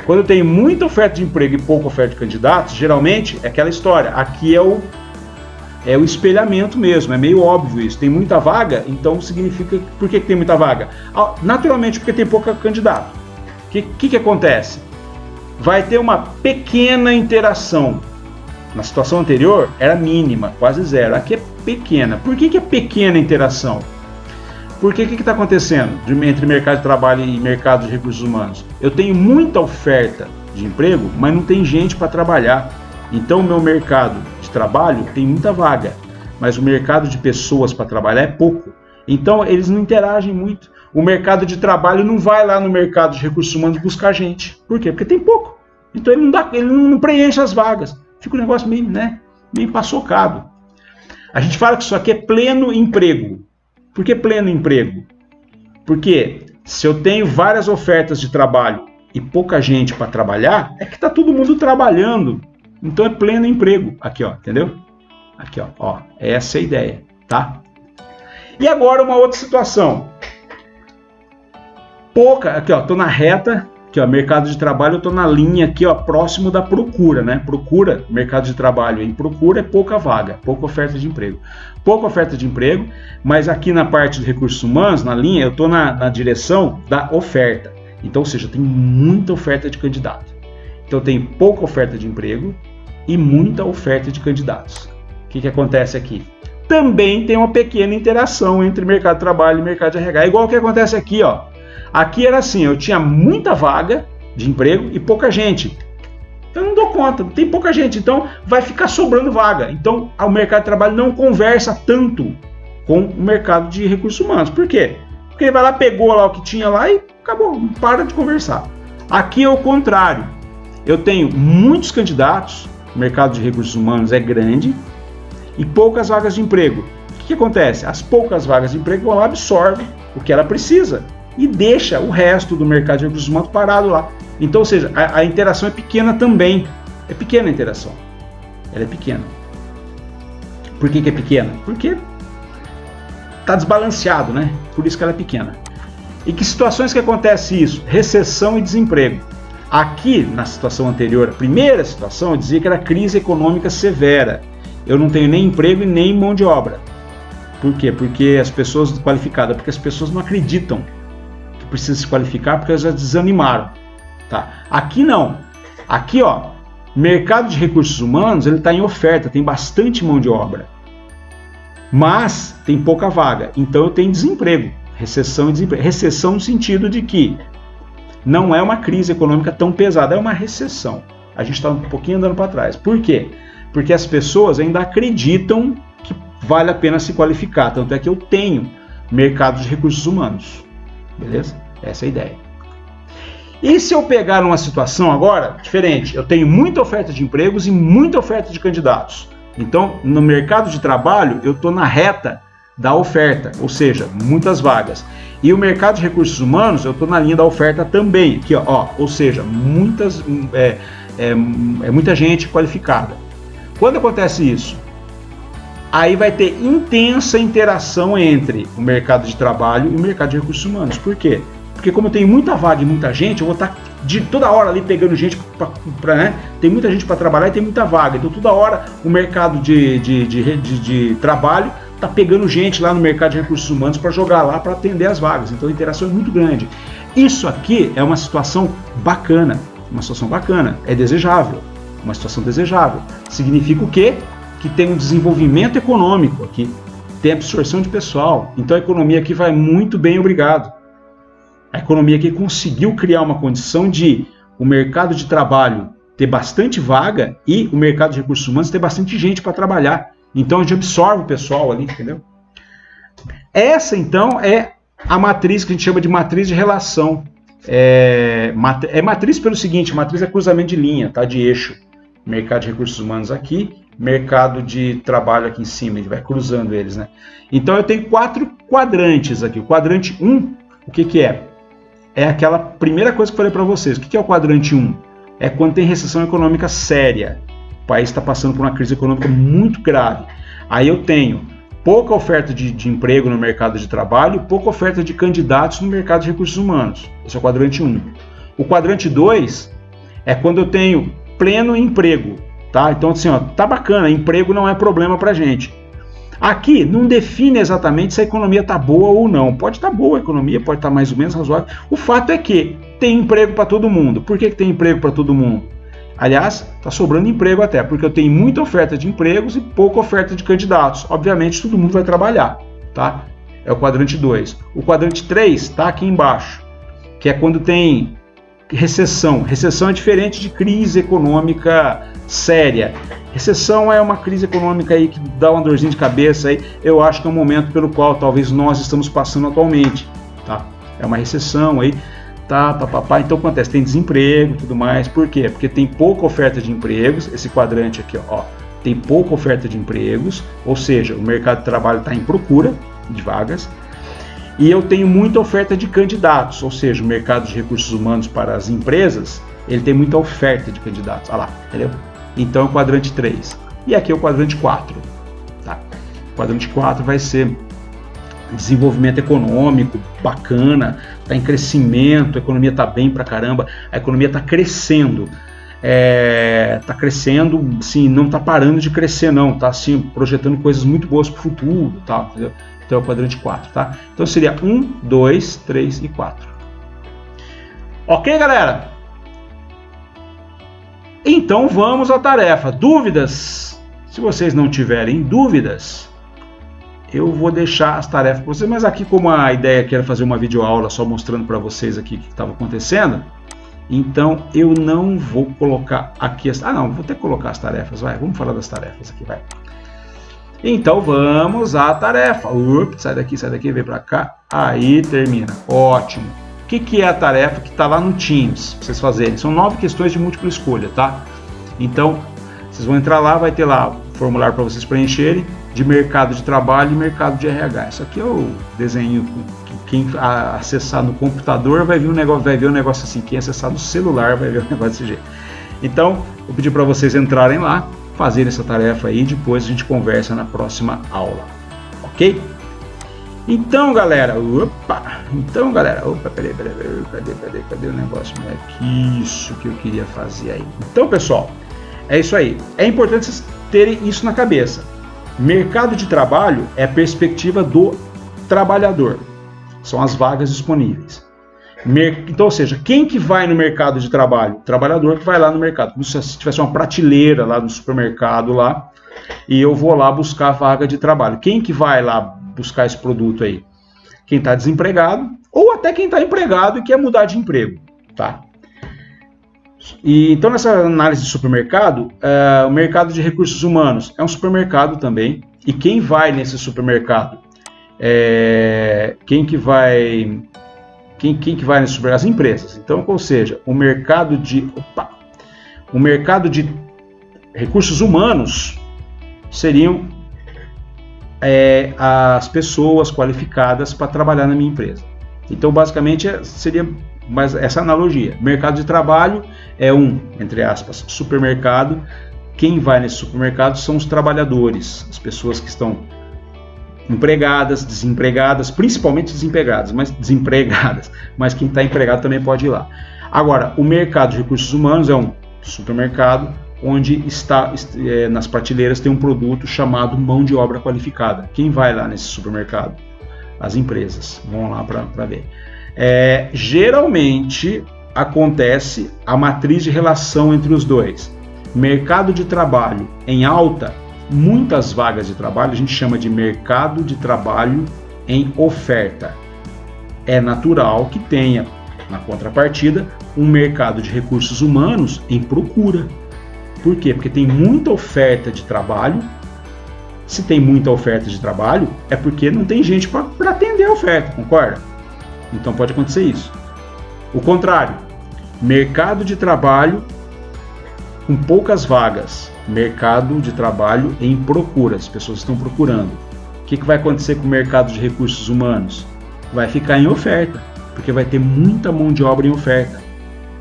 Quando tem muita oferta de emprego e pouca oferta de candidatos, geralmente é aquela história, aqui é o espelhamento mesmo, é meio óbvio isso. Tem muita vaga, então significa... Por que tem muita vaga? Naturalmente porque tem pouca candidato. O que acontece? Vai ter uma pequena interação. Na situação anterior era mínima, quase zero. Aqui é pequena. Por que é pequena interação? Porque o que está acontecendo entre mercado de trabalho e mercado de recursos humanos? Eu tenho muita oferta de emprego, mas não tem gente para trabalhar. Então o meu mercado de trabalho tem muita vaga, mas o mercado de pessoas para trabalhar é pouco. Então eles não interagem muito. O mercado de trabalho não vai lá no mercado de recursos humanos buscar gente. Por quê? Porque tem pouco. Então ele não preenche as vagas. Fica um negócio meio paçocado. A gente fala que isso aqui é pleno emprego. Por que pleno emprego? Porque se eu tenho várias ofertas de trabalho e pouca gente para trabalhar, é que está todo mundo trabalhando. Então é pleno emprego. Aqui, ó, entendeu? Aqui, ó, essa é a ideia, tá? E agora uma outra situação. Aqui, ó, tô na reta, aqui, ó, mercado de trabalho, eu tô na linha aqui, ó, próximo da procura, né? Procura, mercado de trabalho em procura é pouca vaga, pouca oferta de emprego. Pouca oferta de emprego, mas aqui na parte de recursos humanos, na linha, eu tô na direção da oferta. Então, ou seja, tem muita oferta de candidato. Então, tem pouca oferta de emprego e muita oferta de candidatos. O que acontece aqui? Também tem uma pequena interação entre mercado de trabalho e mercado de RH, igual o que acontece aqui, ó. Aqui era assim, eu tinha muita vaga de emprego e pouca gente. Eu não dou conta, tem pouca gente, então vai ficar sobrando vaga. Então, o mercado de trabalho não conversa tanto com o mercado de recursos humanos. Por quê? Porque ele vai lá, pegou lá o que tinha lá e acabou, para de conversar. Aqui é o contrário. Eu tenho muitos candidatos, o mercado de recursos humanos é grande e poucas vagas de emprego. O que acontece? As poucas vagas de emprego vão lá, absorvem o que ela precisa e deixa o resto do mercado de recursos humanos parado lá. Então, ou seja, a interação é pequena também. É pequena a interação. Ela é pequena. Por que é pequena? Porque está desbalanceado, né? Por isso que ela é pequena. E que situações que acontece isso? Recessão e desemprego. Aqui, na situação anterior, a primeira situação, eu dizia que era crise econômica severa. Eu não tenho nem emprego e nem mão de obra. Por quê? Porque as pessoas qualificadas, porque as pessoas não acreditam que precisam se qualificar porque elas já desanimaram. Tá? Aqui não. Aqui, ó, mercado de recursos humanos, ele está em oferta, tem bastante mão de obra. Mas tem pouca vaga. Então eu tenho desemprego, recessão e desemprego. Recessão no sentido de que não é uma crise econômica tão pesada, é uma recessão. A gente está um pouquinho andando para trás. Por quê? Porque as pessoas ainda acreditam que vale a pena se qualificar. Tanto é que eu tenho mercado de recursos humanos. Beleza? Essa é a ideia. E se eu pegar uma situação agora diferente? Eu tenho muita oferta de empregos e muita oferta de candidatos. Então, no mercado de trabalho, eu estou na reta da oferta, ou seja, muitas vagas. E o mercado de recursos humanos, eu estou na linha da oferta também, aqui, ó, ou seja, muita gente qualificada. Quando acontece isso? Aí vai ter intensa interação entre o mercado de trabalho e o mercado de recursos humanos. Por quê? Porque como eu tenho muita vaga e muita gente, eu vou estar de toda hora ali pegando gente, né? Tem muita gente para trabalhar e tem muita vaga. Então toda hora o mercado de trabalho está pegando gente lá no mercado de recursos humanos para jogar lá, para atender as vagas. Então a interação é muito grande. Isso aqui é uma situação bacana, é desejável, uma situação desejável. Significa o quê? Que tem um desenvolvimento econômico aqui, tem absorção de pessoal. Então a economia aqui vai muito bem, obrigado. A economia aqui conseguiu criar uma condição de o mercado de trabalho ter bastante vaga e o mercado de recursos humanos ter bastante gente para trabalhar. Então a gente absorve o pessoal ali, entendeu? Essa então é a matriz que a gente chama de matriz de relação. É matriz pelo seguinte, matriz é cruzamento de linha, tá? De eixo. Mercado de recursos humanos aqui, mercado de trabalho aqui em cima, a gente vai cruzando eles, né? Então eu tenho 4 quadrantes aqui. O quadrante 1, o que é? É aquela primeira coisa que eu falei para vocês. O que é o quadrante 1? É quando tem recessão econômica séria. O país está passando por uma crise econômica muito grave. Aí eu tenho pouca oferta de emprego no mercado de trabalho, pouca oferta de candidatos no mercado de recursos humanos. Esse é o quadrante 1. O quadrante 2 é quando eu tenho pleno emprego. Tá? Então assim, ó, tá bacana, emprego não é problema para gente. Aqui não define exatamente se a economia está boa ou não. Pode estar boa a economia, pode estar mais ou menos razoável. O fato é que tem emprego para todo mundo. Por que tem emprego para todo mundo? Aliás, está sobrando emprego até, porque eu tenho muita oferta de empregos e pouca oferta de candidatos. Obviamente, todo mundo vai trabalhar. Tá? É o quadrante 2. O quadrante 3 está aqui embaixo, que é quando tem recessão. Recessão é diferente de crise econômica séria. Recessão é uma crise econômica aí que dá uma dorzinha de cabeça aí. Eu acho que é um momento pelo qual talvez nós estamos passando atualmente, tá? É uma recessão aí, tá, papapá. Então acontece, tem desemprego e tudo mais. Por quê? Porque tem pouca oferta de empregos. Esse quadrante aqui, ó, tem pouca oferta de empregos, ou seja, o mercado de trabalho está em procura de vagas. E eu tenho muita oferta de candidatos, ou seja, o mercado de recursos humanos para as empresas, ele tem muita oferta de candidatos. Olha lá, entendeu? Então é o quadrante 3. E aqui é o quadrante 4. Tá? O quadrante 4 vai ser desenvolvimento econômico, bacana, está em crescimento, a economia está bem pra caramba, a economia está crescendo. Está crescendo, sim, não está parando de crescer não, está assim, projetando coisas muito boas para o futuro, tá? Entendeu? Então é o quadrante 4, tá? Então seria 1, 2, 3 e 4. Ok, galera? Então vamos à tarefa. Dúvidas? Se vocês não tiverem dúvidas, eu vou deixar as tarefas para vocês, mas aqui como a ideia aqui era fazer uma videoaula só mostrando para vocês aqui o que estava acontecendo, então eu não vou colocar aqui as... não, vou até colocar as tarefas, vai, vamos falar das tarefas aqui, vai. Então vamos à tarefa. Sai daqui, vem para cá. Aí termina. Ótimo. O que é a tarefa que está lá no Teams para vocês fazerem? São 9 questões de múltipla escolha, tá? Então vocês vão entrar lá, vai ter lá o formulário para vocês preencherem de mercado de trabalho e mercado de RH. Isso aqui é o desenho que quem acessar no computador vai ver um negócio assim. Quem acessar no celular vai ver um negócio desse jeito. Então vou pedir para vocês entrarem lá, fazer essa tarefa aí, depois a gente conversa na próxima aula, ok? Então, galera, peraí, cadê o negócio? Isso que eu queria fazer aí. Então, pessoal, é isso aí. É importante vocês terem isso na cabeça. Mercado de trabalho é a perspectiva do trabalhador. São as vagas disponíveis. Então, ou seja, quem que vai no mercado de trabalho? O trabalhador que vai lá no mercado. Como se tivesse uma prateleira lá no supermercado lá, e eu vou lá buscar a vaga de trabalho. Quem que vai lá buscar esse produto aí? Quem está desempregado, ou até quem está empregado e quer mudar de emprego, tá? E, então, nessa análise de supermercado, o mercado de recursos humanos é um supermercado também, e quem vai nesse supermercado? Quem que vai nesse supermercado? As empresas. Então, ou seja, o mercado de recursos humanos seriam as pessoas qualificadas para trabalhar na minha empresa. Então, basicamente, seria mais essa analogia. Mercado de trabalho é entre aspas, supermercado. Quem vai nesse supermercado são os trabalhadores, as pessoas que estão empregadas, desempregadas, principalmente desempregadas, mas quem está empregado também pode ir lá. Agora, o mercado de recursos humanos é um supermercado onde nas prateleiras tem um produto chamado mão de obra qualificada. Quem vai lá nesse supermercado? As empresas vão lá para ver. Geralmente acontece a matriz de relação entre os dois. Mercado de trabalho em alta, muitas vagas de trabalho, a gente chama de mercado de trabalho em oferta. É natural que tenha, na contrapartida, um mercado de recursos humanos em procura. Por quê? Porque tem muita oferta de trabalho. Se tem muita oferta de trabalho, é porque não tem gente para atender a oferta, concorda? Então pode acontecer isso. O contrário, mercado de trabalho com poucas vagas, mercado de trabalho em procura, as pessoas estão procurando. O que vai acontecer com o mercado de recursos humanos? Vai ficar em oferta, porque vai ter muita mão de obra em oferta,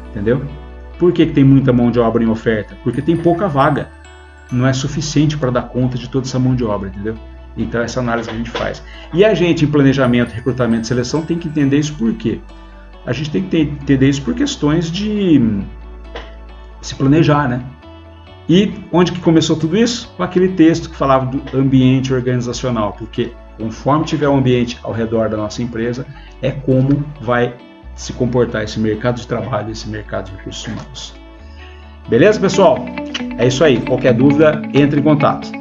entendeu? Por que tem muita mão de obra em oferta? Porque tem pouca vaga, não é suficiente para dar conta de toda essa mão de obra, entendeu? Então essa análise que a gente faz. E a gente em planejamento, recrutamento e seleção tem que entender isso por quê? A gente tem que entender isso por questões de se planejar, né? E onde que começou tudo isso? Com aquele texto que falava do ambiente organizacional, porque conforme tiver um ambiente ao redor da nossa empresa, é como vai se comportar esse mercado de trabalho, esse mercado de recursos humanos. Beleza, pessoal? É isso aí. Qualquer dúvida, entre em contato.